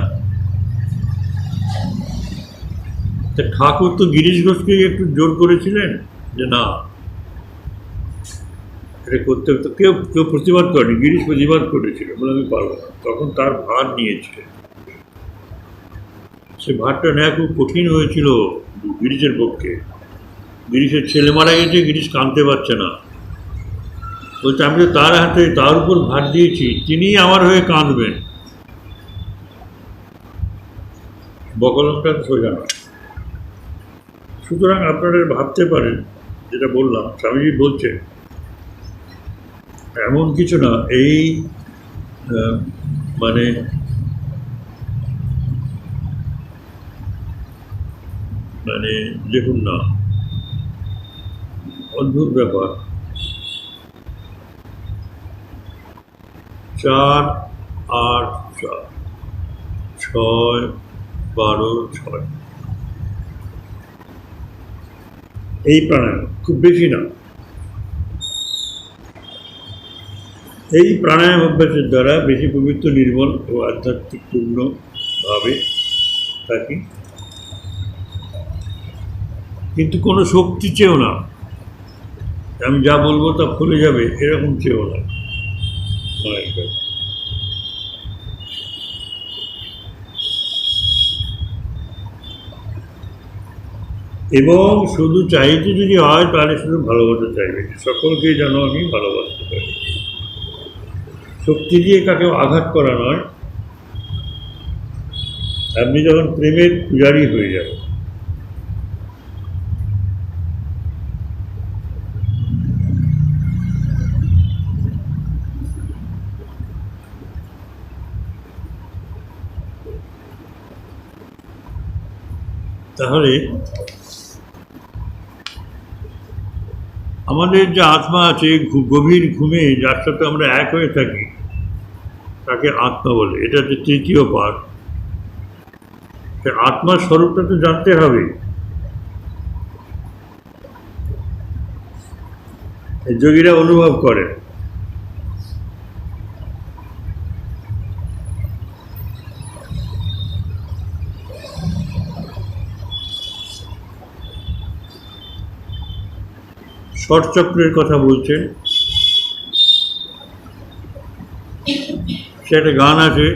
তা ঠাকুর তো গিরিশ ঘোষকে একটু জোর করেছিলেন যে না, এটা করতে হবে। তো কেউ কেউ প্রতিবাদ করেনি, গিরিশ প্রতিবাদ করেছিল, বলে আমি পারবো না। তখন তার ভার নিয়েছিলেন। সে ভারটা নেওয়া খুব কঠিন হয়েছিল গিরিশের পক্ষে। গিরিশের ছেলে মারা গেছে, গিরিশ কাঁদতে পারছে না, বলছে আমি তো তার হাতে, তার উপর ভার দিয়েছি, তিনিই আমার হয়ে কাঁদবেন। বকলমটা সোজা না। সুতরাং আপনারা ভাবতে পারেন, যেটা বললাম, স্বামীজি বলছেন এমন কিছু না, এই মানে মানে দেখুন না, অদ্ভুত ব্যাপার। 4, 8, 4, 6, 12, 6। এই প্রাণায়াম খুব বেশি না। এই প্রাণায়াম অভ্যাসের দ্বারা বেশি পবিত্র, নির্মল ও আধ্যাত্মিক পূর্ণভাবে থাকি, কিন্তু কোনো শক্তি চেয়েও না, আমি যা বলবো তা ফলে যাবে এরকম চেয়েও না। এবং শুধু চাইতে যদি হয় তাহলে শুধু ভালোবাসা চাইবে, সকলকে যেন আমি ভালোবাসতে পারি। শক্তি দিয়ে কাকেও আঘাত করা নয়। আপনি যখন প্রেমের পূজারী হয়ে যাবেন, তাহলে আমাদের যে আত্মা আছে, গভীর ঘুমে যার সাথে আমরা এক হয়ে থাকি তাকে আত্মা বলে। এটা হচ্ছে তৃতীয় পাঠ। আত্মার স্বরূপটা তো জানতে হবে। যোগীরা অনুভব করে ষটচক্রের কথা বলছেন। সে একটা গান আছে,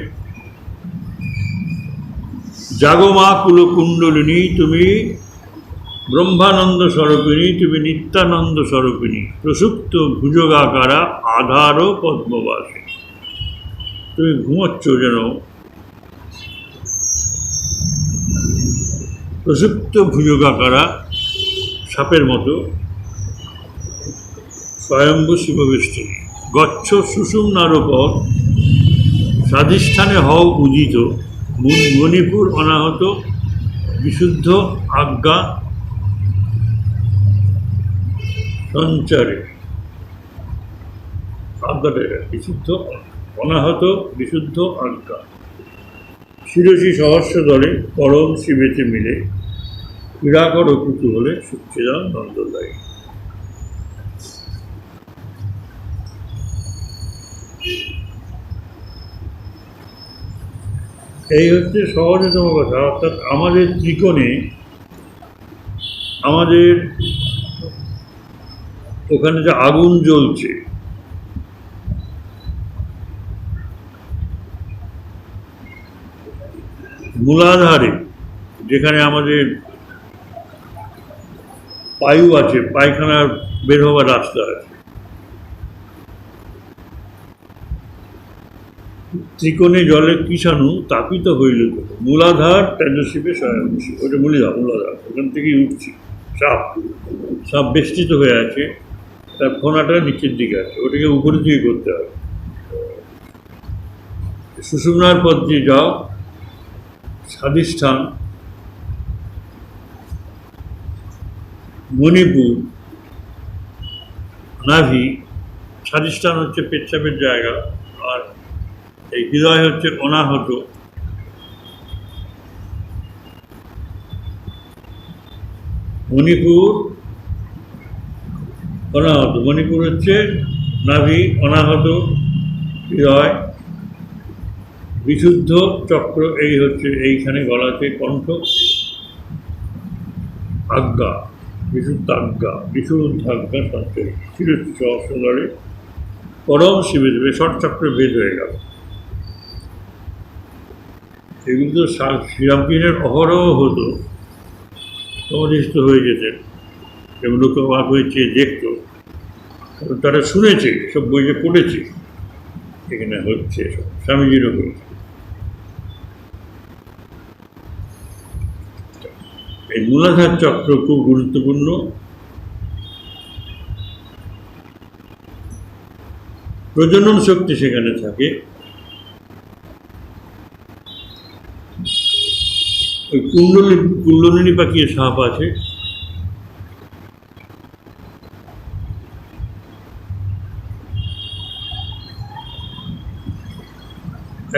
জাগো মা কুলকুণ্ডলিনী, তুমি ব্রহ্মানন্দ স্বরূপিণী, তুমি নিত্যানন্দ স্বরূপিণী, প্রসুপ্ত ভুজগাকারা আধার পদ্মবাসী। তুমি ঘুমোচ্ছ যেন প্রসুপ্ত ভুজগাকারা সাপের মতো, স্বয়ম্ভু শিববেষ্টিনী। গচ্ছ সুষুম্নারোপর স্বাধিষ্ঠানে হও উদিত, মণিপুর অনাহত বিশুদ্ধ আজ্ঞা সঞ্চারে। আজ্ঞাটা বিশুদ্ধ, অনাহত বিশুদ্ধ আজ্ঞা। শিরসী সহস্র দলে পরম শিবেতে মিলে, ক্রীড়াকর কুতূহলে সচ্চিদান নন্দদায়ী। এই হচ্ছে সহজতম কথা। অর্থাৎ আমাদের ত্রিকোণে, আমাদের ওখানে যে আগুন জ্বলছে, মূলাধারে যেখানে আমাদের পায়ু আছে, পায়খানার বের হওয়ার রাস্তা আছে, ত্রিকোণে জলে কিষাণু তাপিত হইল, মূলাধার তেজস্বীপে স্বয়ংভূষী। ওটা মূলাধার, ওখান থেকেই উঠছি। সাপ বেষ্টিত হয়ে আছে, তার ফোনাটা নিচের দিকে আছে, ওটাকে উপরে দিয়ে করতে হবে। সুষুম্নার পথ দিয়ে যাও, স্বাধিষ্ঠান মণিপুর, নাভি। স্বাধিষ্ঠান হচ্ছে পেচ্ছাপের জায়গা, আর এই হৃদয় হচ্ছে অনাহত। মণিপুর অনাহত, মণিপুর হচ্ছে নাভি, অনাহত হৃদয়, বিশুদ্ধ চক্র এই হচ্ছে এইখানে গলাতে কণ্ঠ, আজ্ঞা বিশুদ্ধ আজ্ঞা, বিশুদ্ধ আজ্ঞা সঞ্চয়। শিরস্য সহস্রদলে পরম শিবে দেবে, ষটচক্রে ভেদ হয়ে গেল। এগুলো তো শ্রীরামকৃষ্ণের অহরহ হতো, সমাধিস্থ হয়ে যেতেন এবং লোক অবাক হয়ে চেয়ে দেখতো, তারা শুনেছে, সব বইয়ে পড়েছে এখানে হচ্ছে, সব স্বামীজিরও হয়েছে। এই মূলাধার চক্র খুব গুরুত্বপূর্ণ। প্রজনন শক্তি সেখানে থাকে। ওই কুণ্ডলিনী পাখির সাপ আছে,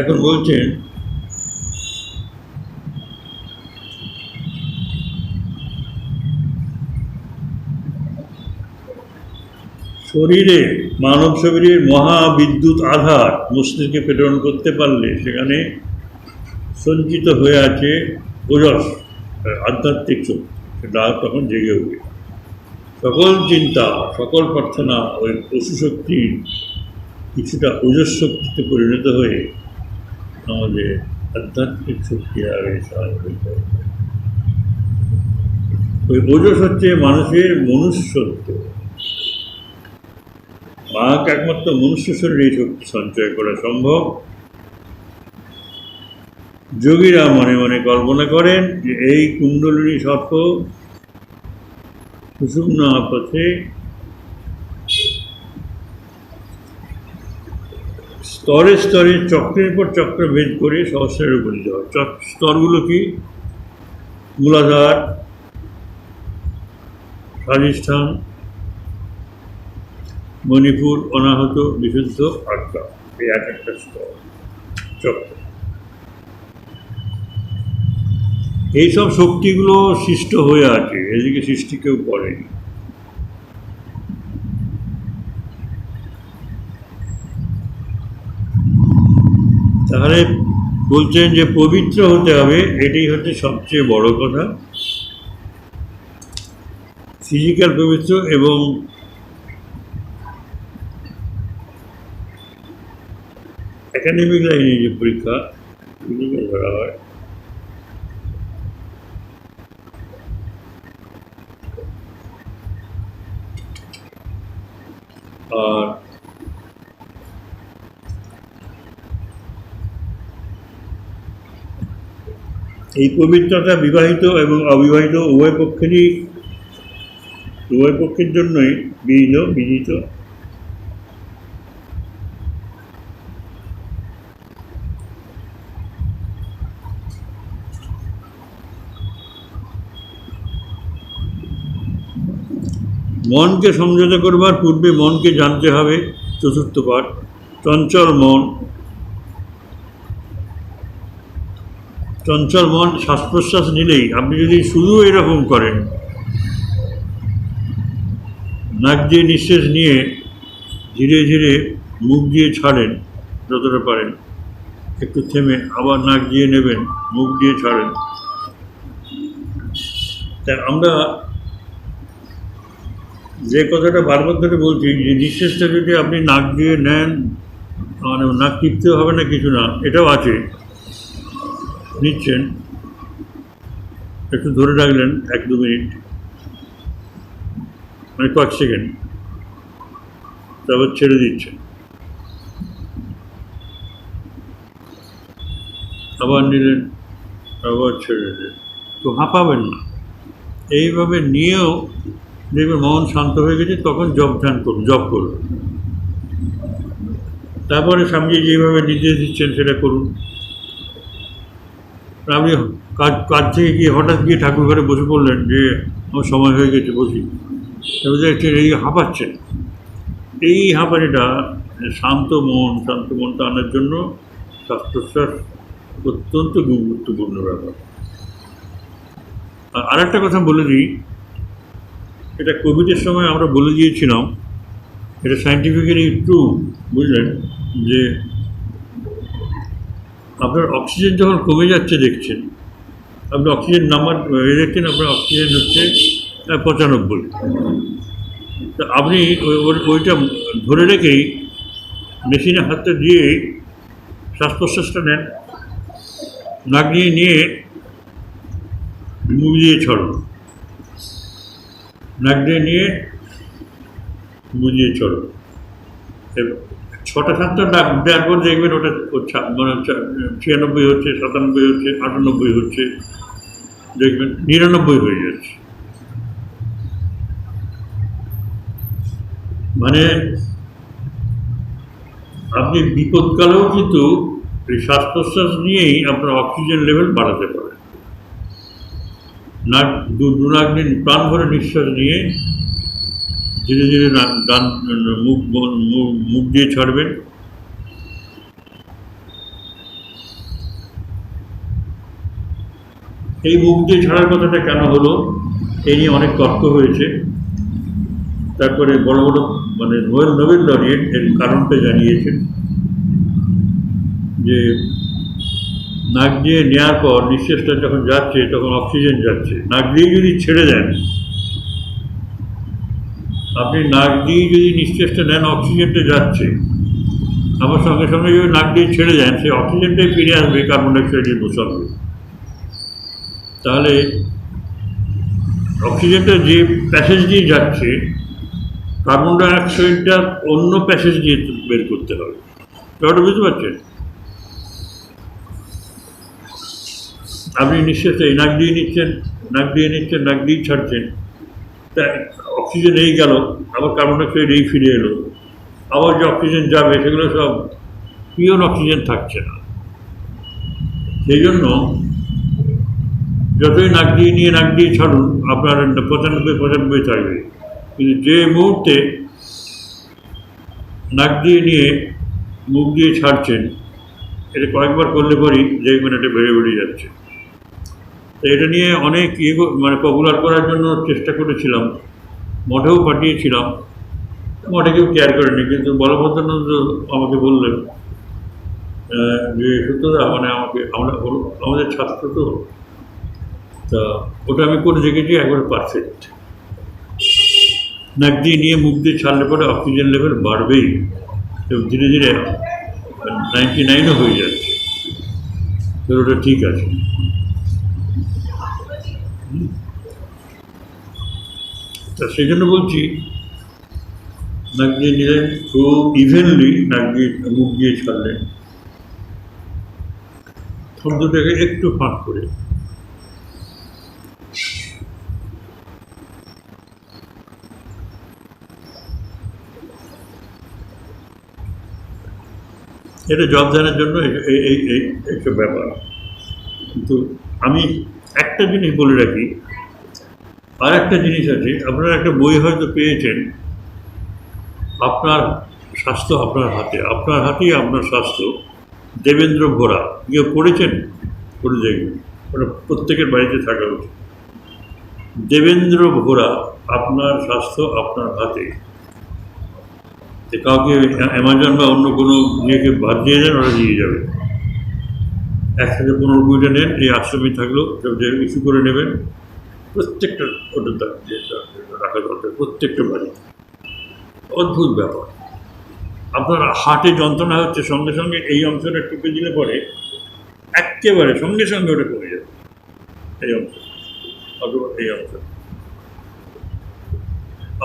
এখন বলছেন শরীরে, মানব শরীরের মহাবিদ্যুৎ আধার মস্তিষ্কে প্রেরণ করতে পারলে সেখানে সঞ্চিত হয়ে আছে ওজস, আধ্যাত্মিক শক্তি, সেটা তখন জেগে উঠবে। সকল চিন্তা, সকল প্রার্থনা ওই পশু শক্তির কিছুটা ওজস শক্তিতে পরিণত হয়ে আমাদের আধ্যাত্মিক শক্তি আগে সাহায্য করবে। ওই ওজস হচ্ছে মানুষের মনুষ্যত্ব। মাকে একমাত্র মনুষ্য শরীরে এই শক্তি সঞ্চয় করা সম্ভব। যোগীরা মনে মনে কল্পনা করেন যে এই কুণ্ডলিনী সর্প সুষুম্না পথে স্তরে স্তরে চক্রের পর চক্র ভেদ করে সহস্রের উপনীত হয়। স্তরগুলো কি? মূলাধার, স্বাধিষ্ঠান, মণিপুর, অনাহত, বিশুদ্ধ, আজ্ঞা, এই এক একটা স্তর চক্র। এইসব শক্তিগুলো সৃষ্ট হয়ে আছে, এদিকে সৃষ্টি কেউ করেনি। তাহলে বলছেন যে পবিত্র হতে হবে, এটাই হচ্ছে সবচেয়ে বড় কথা। ফিজিক্যাল পবিত্র এবং একাডেমিক লাইনে যে পরীক্ষা ফিজিক্যাল ধরা হয়, আর এই পবিত্রতা বিবাহিত এবং অবিবাহিত উভয় পক্ষের জন্যই বিহিত। মনকে সংযত করবার পূর্বে মনকে জানতে হবে। চতুর্থ পাঠ, চঞ্চল মন শ্বাস প্রশ্বাস নিলেই আপনি যদি শুধু এরকম করেন, নাক দিয়ে নিঃশ্বাস নিয়ে ধীরে ধীরে মুখ দিয়ে ছাড়েন, যতটা পারেন একটু থেমে আবার নাক দিয়ে নেবেন, মুখ দিয়ে ছাড়েন। তাই আমরা যে কথাটা বারবার ধরে বলছি, যে নিঃশ্বাসটা যদি আপনি নাক দিয়ে নেন, মানে নাক টিপতেও হবে না, কিছু না, এটাও আছে, নিচ্ছেন, একটু ধরে রাখলেন 1-2 মিনিট, মানে কয়েক সেকেন্ড, তারপর ছেড়ে দিচ্ছেন, আবার নিলেন, আবার ছেড়ে দিলেন। তো হাঁপাবেন না। এইভাবে নিয়েও দেখবেন মন শান্ত হয়ে গেছে, তখন জপ করুন। তারপরে স্বামীজি যেভাবে নির্দেশ দিচ্ছেন সেটা করুন। আপনি কাজ থেকে গিয়ে হঠাৎ গিয়ে ঠাকুর ঘরে বসে পড়লেন যে আমার সময় হয়ে গেছে, বসি, এবার দেখছেন এই হাঁপাচ্ছেন। এই হাঁপানিটা শান্ত মনটা আনার জন্য শ্বাস প্রশ্বাস অত্যন্ত গুরুত্বপূর্ণ ব্যাপার। আর একটা কথা বলে দিই, এটা কোভিডের সময় আমরা বলে দিয়েছিলাম, এটা সায়েন্টিফিক্যালি ট্রু, বুঝলেন, যে আপনার অক্সিজেন যখন কমে যাচ্ছে দেখছেন, আপনি অক্সিজেন নাম্বার দেখছেন, আপনার অক্সিজেন হচ্ছে 95, তা আপনি ওইটা ধরে রেখেই মেশিনে হাতটা দিয়ে শ্বাস প্রশ্বাসটা নেন, নাক নিয়ে মুখ দিয়ে ছাড়ুন, নাক নিয়ে মুখ দিয়ে ছাড়ুন। 6-7টা ডাক দেওয়ার পর দেখবেন ওটা মানে 96 হচ্ছে, 97 হচ্ছে, 98 হচ্ছে, দেখবেন 99 হয়ে যাচ্ছে। মানে আপনি বিপদকালেও কিন্তু এই শ্বাস প্রশ্বাস নিয়েই আপনার অক্সিজেন লেভেল বাড়াতে পারেন। নাক নাক দিন প্রাণ ভরে নিঃশ্বাস নিয়ে ধীরে ধীরে মুখ দিয়ে ছাড়বেন, এই মুখ দিয়ে ছাড়ার কথাটা কেন হলো এই নিয়ে অনেক তর্ক হয়েছে। তারপরে বড় বড় মানে নোবেল লরিয়েট এর কারণটা জানিয়েছেন যে নাক দিয়ে নেওয়ার পর নিঃশ্বাসটা যখন যাচ্ছে তখন অক্সিজেন যাচ্ছে, নাক দিয়ে যদি ছেড়ে দেন, আপনি নাক দিয়ে যদি নিঃশ্বাসটা নেন অক্সিজেনটা যাচ্ছে, আমার সঙ্গে সঙ্গে যদি নাক দিয়ে ছেড়ে দেন সেই অক্সিজেনটাই ফিরে আসবে কার্বন ডাইঅক্সাইডের সঙ্গে। তাহলে অক্সিজেনটা যে প্যাসেজ দিয়ে যাচ্ছে কার্বন ডাইঅক্সাইডটা অন্য প্যাসেজ দিয়ে বের করতে হবে। ব্যাপারটা বুঝতে পারছেন? আপনি নিঃশ্বাসটা নাক দিয়ে নিচ্ছেন, নাক দিয়ে নিচ্ছেন, নাক দিয়ে ছাড়ছেন, তা অক্সিজেন এই গেল, আবার কার্বন ডাইঅক্সাইড এই ফিরে এলো, আবার যে অক্সিজেন যাবে সেগুলো সব পিওর অক্সিজেন থাকছে না। সেই জন্য যতই নাক দিয়ে নিয়ে নাক দিয়ে ছাড়ুন আপনার 95% থাকবে, কিন্তু যে মুহূর্তে নাক দিয়ে নিয়ে মুখ দিয়ে ছাড়ছেন, এটা কয়েকবার করলে পরই দেখবেন এটা বেড়ে বেড়ে যাচ্ছে। তো এটা নিয়ে অনেক মানে পপুলার করার জন্য চেষ্টা করেছিলাম, মঠেও পাঠিয়েছিলাম, মঠে কেউ কেয়ার করেনি। কিন্তু বলভদ্রানন্দ আমাকে বললেন যে সত্যদা মানে আমাদের ছাত্র তো, তা ওটা আমি করে দেখেছি একবারে পারফেক্ট। নাক দিয়ে নিয়ে মুখ দিয়ে ছাড়লে পরে অক্সিজেন লেভেল বাড়বেই এবং ধীরে ধীরে 99ও হয়ে যাচ্ছে। তো ওটা ঠিক আছে। তা সেই জন্য বলছি নাক দিয়ে নিলেন খুব ইভেনলি, নাক দিয়ে মুখ দিয়ে ছাড়লেন, শব্দটাকে একটু ফাঁক করে। এটা জব ধ্যানের জন্য এইসব ব্যাপার। কিন্তু আমি একটা জিনিস বলে রাখি, আর একটা জিনিস আছে, আপনারা একটা বই হয়তো পেয়েছেন, আপনার স্বাস্থ্য আপনার হাতে, আপনার হাতেই আপনার স্বাস্থ্য, দেবেন্দ্র ভোরা। কেউ পড়েছেন? পড়ে দেখবেন, ওটা প্রত্যেকের বাড়িতে থাকা উচিত। দেবেন্দ্র ভোরা, আপনার স্বাস্থ্য আপনার হাতে। কাউকে অ্যামাজন বা অন্য কোনো ইয়েকে বাদ দিয়ে দেন, ওরা দিয়ে যাবে। একসাথে 15-20টা নেন, এই আশ্রমে থাকলেও ইস্যু করে নেবেন। প্রত্যেকটা ওটা রাখা দরকার, প্রত্যেকটা বাড়ি। অদ্ভুত ব্যাপার। আপনার হার্টে যন্ত্রণা হচ্ছে, সঙ্গে সঙ্গে এই অংশটা টিপে দিলে পরে একেবারে সঙ্গে সঙ্গে ওটা কমে যাবে। এই অংশ অথবা এই অংশ।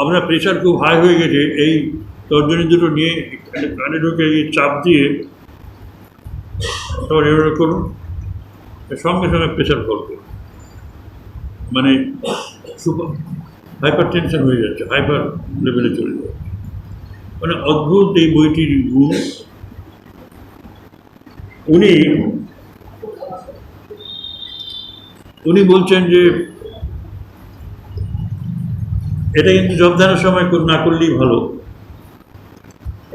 আপনার প্রেশার খুব হাই হয়ে গেছে, এই তর্জনী দুটো নিয়ে কানে ঢুকে চাপ দিয়ে তারপর এভাবে করুন, সঙ্গে সঙ্গে প্রেশার ফল করুন। মানে হাইপার টেনশন হয়ে যাচ্ছে, হাইপার লেভেলে চলে যাচ্ছে। মানে অদ্ভুত এই বইটির গুণ। উনি বলছেন যে এটা কিন্তু জবদানের সময় না করলেই ভালো,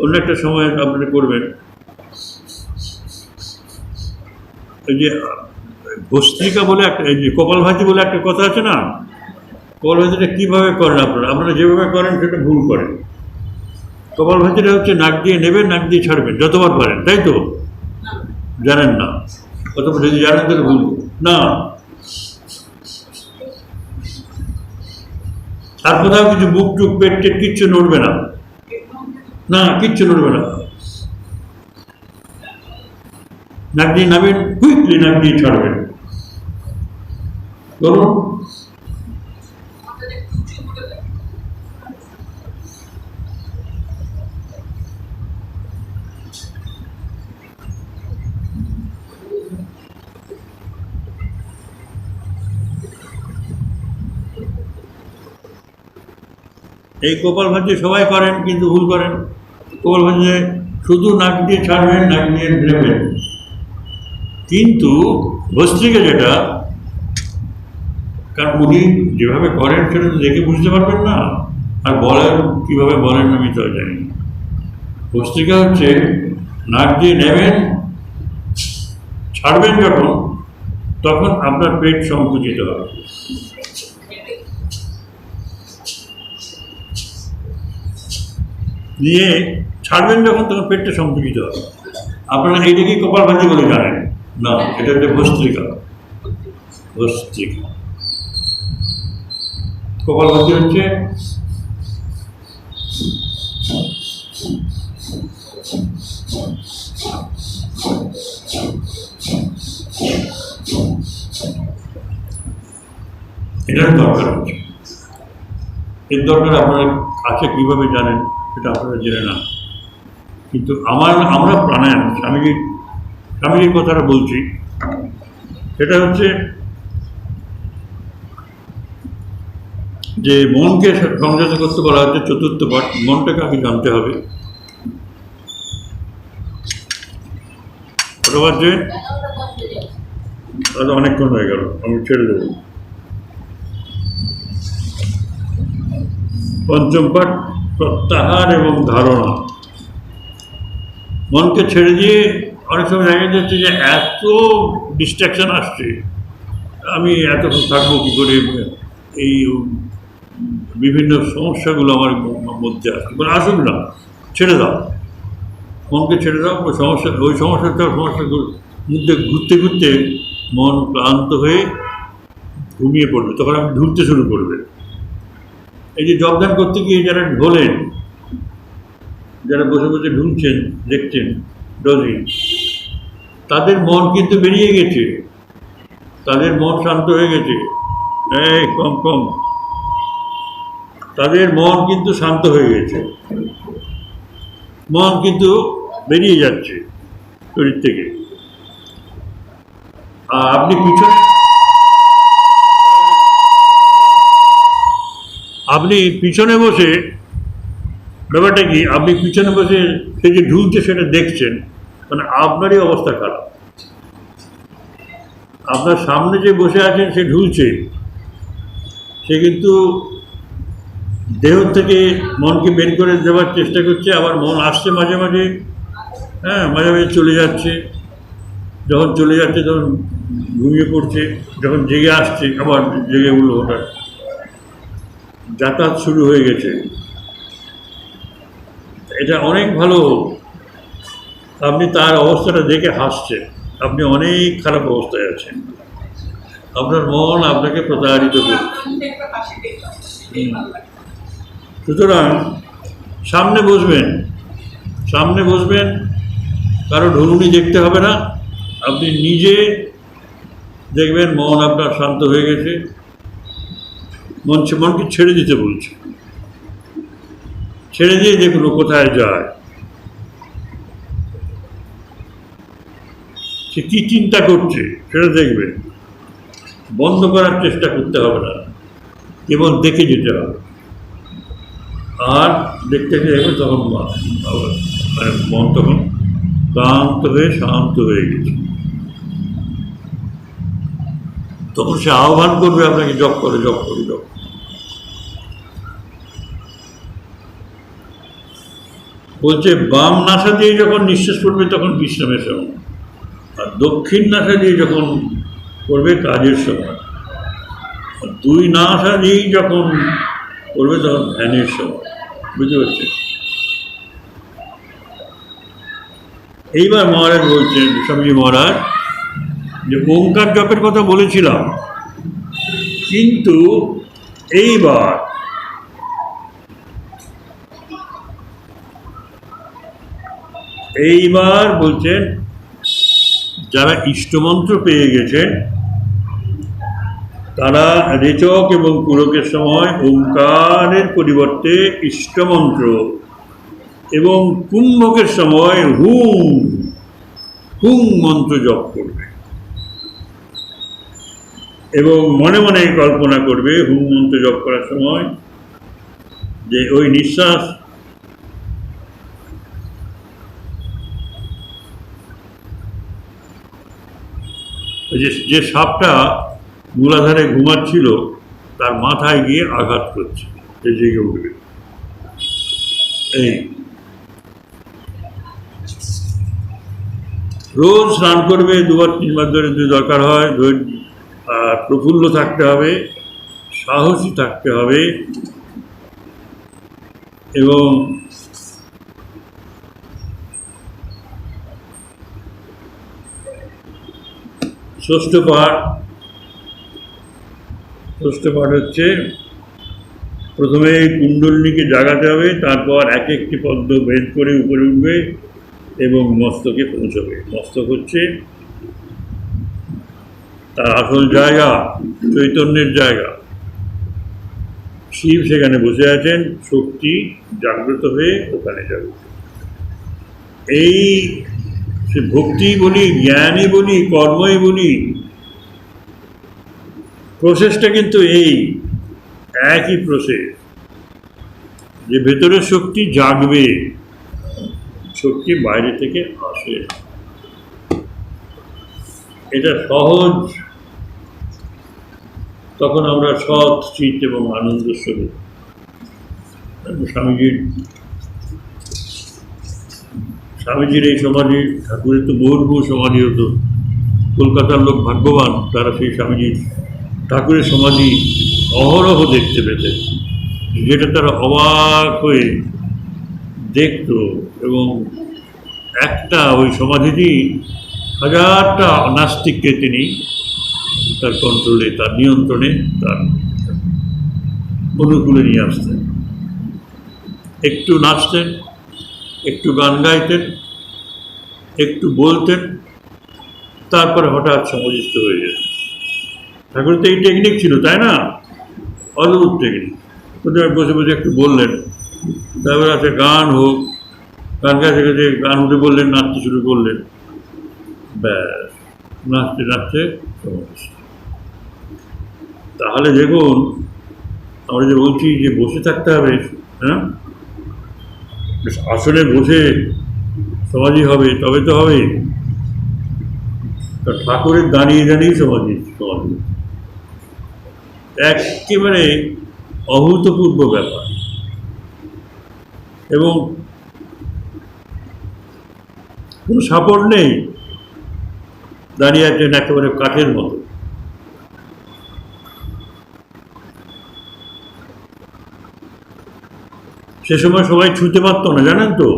অন্য একটা সময় আপনারা করবেন। এই যে ভস্ত্রিকা বলে একটা, এই যে কপালভাতি বলে একটা কথা আছে না, কপালভাতিটা কীভাবে করেন আপনারা যেভাবে করেন সেটা ভুল করেন। কপালভাতিটা হচ্ছে নাক দিয়ে নেবেন, নাক দিয়ে ছাড়বেন যতবার পারেন, তাই তো? জানেন না? অথবা যদি জানেন তাহলে ভুল না। আর কোথাও কিছু বুক টুক পেট টেট কিচ্ছু নড়বে না, না কিচ্ছু নড়বে না। নাক দিয়ে নামেন, কুইকলি নাক দিয়ে ছাড়বেন। বলুন। এই কপালভাতি সবাই করেন কিন্তু ভুল করেন। কপালভাতি শুধু নাক দিয়ে ছাড়বেন, নাক দিয়ে নেবেন, কিন্তু ভস্ত্রিকা যেটা, কারণ উনি যেভাবে করেন সেটা তো দেখে বুঝতে পারবেন না, আর বলেন কীভাবে বলেন আমি তো জানি। ভস্ত্রিকা হচ্ছে নাক দিয়ে নেবেন, ছাড়বেন যখন তখন আপনার পেট সংকুচিত হবে। নিয়ে ছাড়বেন যখন, তখন পেটটা সংকুচিত হবে। আপনারা এইটাকে কপাল ভাতি বলে জানেন না, এটা একটা ভস্ত্রিকা। ভস্ত্রিকা কপাল ভাতি হচ্ছে এটার দরকার হচ্ছে। এর দরকার আপনারা কাছে কীভাবে জানেন সেটা আপনারা জেনে না, কিন্তু আমরা প্রাণায়াম স্বামীজির কথাটা বলছি। সেটা হচ্ছে যে মনকে সংযত করতে বলা হচ্ছে চতুর্থ পাঠ। মনটাকে আগে জানতে হবে। ওটা হচ্ছে অনেকক্ষণ হয়ে গেল, আমি ছেড়ে দেবো। পঞ্চম পাঠ প্রত্যাহার এবং ধারণা। মনকে ছেড়ে দিয়ে অনেক সময় দেখা যাচ্ছে যে এত ডিস্ট্রাকশন আসছে, আমি এতক্ষণ থাকবো কী করে, এই বিভিন্ন সমস্যাগুলো আমার মধ্যে আসছে। আসুক না, ছেড়ে দাও, মনকে ছেড়ে দাও। ওই সমস্যাগুলোর মধ্যে ঘুরতে ঘুরতে মন ক্লান্ত হয়ে ঘুমিয়ে পড়বে, তখন আপনি ঢুলতে শুরু করবে। এই যে জবদান করতে গিয়ে যারা ঢোলেন, যারা বসে বসে ঢুলছেন দেখছেন ডজিং, তাদের মন কিন্তু বেরিয়ে গেছে, তাদের মন শান্ত হয়ে গেছে। এই কম, তাদের মন কিন্তু শান্ত হয়ে গেছে, মন কিন্তু বেরিয়ে যাচ্ছে শরীর থেকে। আর আপনি পিছনে বসে, ব্যাপারটা কি, আপনি পিছনে বসে সে যে ঢুলছে সেটা দেখছেন, মানে আপনারই অবস্থা খারাপ। আপনার সামনে যে বসে আছেন সে ঢুলছে, সে কিন্তু দেহ থেকে মনকে বের করে দেওয়ার চেষ্টা করছে, আবার মন আসছে মাঝে মাঝে, মাঝে মাঝে চলে যাচ্ছে। যখন চলে যাচ্ছে তখন ঘুমিয়ে পড়ছে, যখন জেগে আসছে আবার জেগে উঠলো, ওটা যাতায়াত শুরু হয়ে গেছে। এটা অনেক ভালো, আপনি তার অবস্থাটা দেখে হাসছেন, আপনি অনেক খারাপ অবস্থায় আছেন, আপনার মন আপনাকে প্রতারিত করছে। সুতরাং সামনে বসবেন, কারো ঢুলুনি দেখতে হবে না, আপনি নিজে দেখবেন মন আপনার শান্ত হয়ে গেছে। মনকে ছেড়ে দিতে বলছে, ছেড়ে দিয়ে দেখুন ও কোথায় যায়, সে কি চিন্তা করছে সেটা দেখবেন। বন্ধ করার চেষ্টা করতে হবে না, কেবল দেখে যেতে হবে। আর দেখতে দেখবে তখন মানে মন তখন ক্লান্ত হয়ে শান্ত হয়ে গেছে। তখন সে আহ্বান করবে আপনাকে, জপ করে। বলছে বাম নাসা দিয়ে যখন নিঃশ্বাস পড়বে তখন বিশ্রামের সময়, আর দক্ষিণ নাসা দিয়ে যখন করবে কাজের সময়, আর দুই নাসা দিয়েই যখন করবে তখন ধ্যানের সময়। বুঝতে পারছেন? এইবার মহারাজ বলছেন, স্বামীজি মহারাজ, যে ওঙ্কার জপের কথা বলেছিলাম, কিন্তু এইবার বলছেন যারা ইষ্টমন্ত্র পেয়ে গেছেন তারা রেচক এবং পুরকের সময় ওঙ্কারের পরিবর্তে ইষ্টমন্ত্র এবং কুম্ভকের সময় হুং মন্ত্র জপ করবে এবং মনে মনে কল্পনা করবে হুং মন্ত্র জপ করার সময় যে ওই নিঃশ্বাস যে সাপটা মূলাধারে ঘুমাচ্ছিল তার মাথায় গিয়ে আঘাত করছে, সে জেগে উঠবে। রোজ স্নান করবে, 2-3 বার ধরে যদি দরকার হয়। আর প্রফুল্ল থাকতে হবে, সাহসী থাকতে হবে, এবং ষষ্ঠ পাঠ হচ্ছে প্রথমে কুণ্ডলিনীকে জাগাতে হবে, তারপর এক একটি পদ্ম ভেদ করে উপরে উঠবে এবং মস্তকে পৌঁছবে। মস্তক হচ্ছে তার আসল জায়গা, চৈতন্যের জায়গা। শিব সেখানে বসে আছেন, শক্তি জাগ্রত হয়ে ওখানে যাবে। এই সে ভক্তি বলি, জ্ঞানই বলি, কর্মই বলি, প্রসেসটা কিন্তু এই একই প্রসেস, যে ভেতরের শক্তি জাগবে, শক্তি বাইরে থেকে আসে। এটা সহজ, তখন আমরা সৎ চিত এবং আনন্দ স্বরূপ। স্বামীজির এই সমাধি, ঠাকুরের তো বহু সমাধি হতো, কলকাতার লোক ভাগ্যবান, তারা সেই স্বামীজির ঠাকুরের সমাধি অহরহ দেখতে পেতেন, যেটা তারা অবাক হয়ে দেখত। এবং একটা ওই সমাধিটি 1000টা নাস্তিককে তিনি তার কন্ট্রোলে, তার নিয়ন্ত্রণে, তার অনুকূলে নিয়ে আসতেন। একটু নাচতেন, একটু গান গাইতেন, একটু বলতেন, তারপরে হঠাৎ সমাধিস্থ হয়ে যেত। ঠাকুর তো এই টেকনিক ছিল, তাই না? অদ্ভুত টেকনিক। প্রথমে বসে বসে একটু বললেন, তারপরে আছে গান হোক, গান গাইতে গাইতে গান উঠে বললেন, নাচতে শুরু করলেন, ব্যাস নাচতে নাচতে সমাধিস্থ। তাহলে দেখুন, আমরা যে বলছি যে বসে থাকতে হবে, হ্যাঁ, আসলে বসে সমাধি হবে, তবে তো হবে। ঠাকুরের দাঁড়িয়ে দাঁড়িয়ে সমাধি, একেবারে অভূতপূর্ব ব্যাপার। এবং কোনো সাপোর্ট নেই, দাঁড়িয়ে আছেন একেবারে কাঠের মতো। সে সময় সবাই ছুঁতে পারত না, জানেন তো,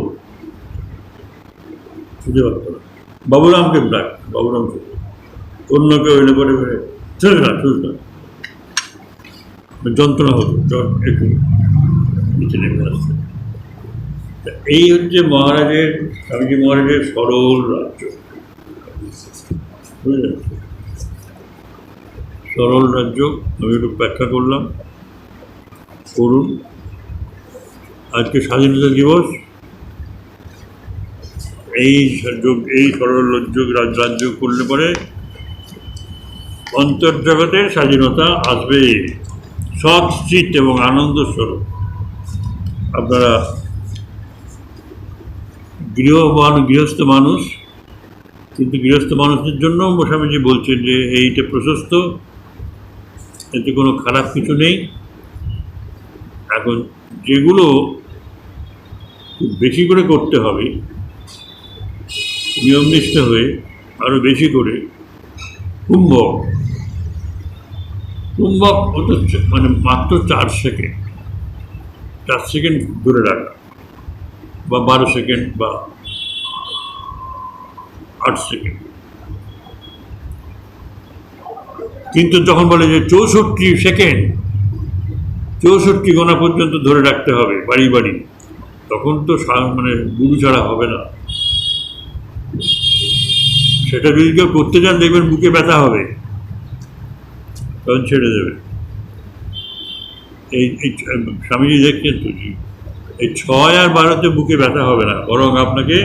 ছুঁতে পারত না। বাবুরামকে ডাক, বাবুরামকে, অন্য কেউ এলে পরে চলবে না, চলবে না, যন্ত্রণা হতো, একটু নিচে নেমে আসছে। এই হচ্ছে মহারাজের, স্বামীজি মহারাজের সরল রাজ্য, বুঝলেন? সরল রাজ্য আমি একটু ব্যাখ্যা করলাম, করুন। আজকে স্বাধীনতা দিবস, এই সরল রাজ্য করলে পরে অন্তর্জগতের স্বাধীনতা আসবে, সৎ চিত এবং আনন্দ স্বরূপ। আপনারা গৃহস্থ মানুষ, কিন্তু গৃহস্থ মানুষদের জন্য স্বামীজি বলছেন যে এইটা প্রশস্ত, এতে কোনো খারাপ কিছু নেই। এখন যেগুলো খুব বেশি করে করতে হবে, নিয়মনিষ্ঠ হয়ে আরও বেশি করে, কুম্ভক হচ্ছে মানে মাত্র 4 সেকেন্ড ধরে রাখা, বা 12 সেকেন্ড বা 8 সেকেন্ড। কিন্তু যখন বলে যে 64 সেকেন্ড, 64 গোনা পর্যন্ত ধরে রাখতে হবে বাড়ি বাড়ি, তখন তো মানে গুরু ছাড়া হবে না। সেটা যদি কেউ করতে চান, দেখবেন বুকে ব্যথা হবে, তখন ছেড়ে দেবে। এই স্বামীজি দেখছেন তো, এই 6 আর 12-তে বুকে ব্যথা হবে না, বরং আপনাকে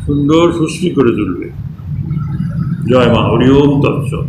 সুন্দর সুশ্রী করে তুলবে। জয় মা, হরি ওম তৎসৎ।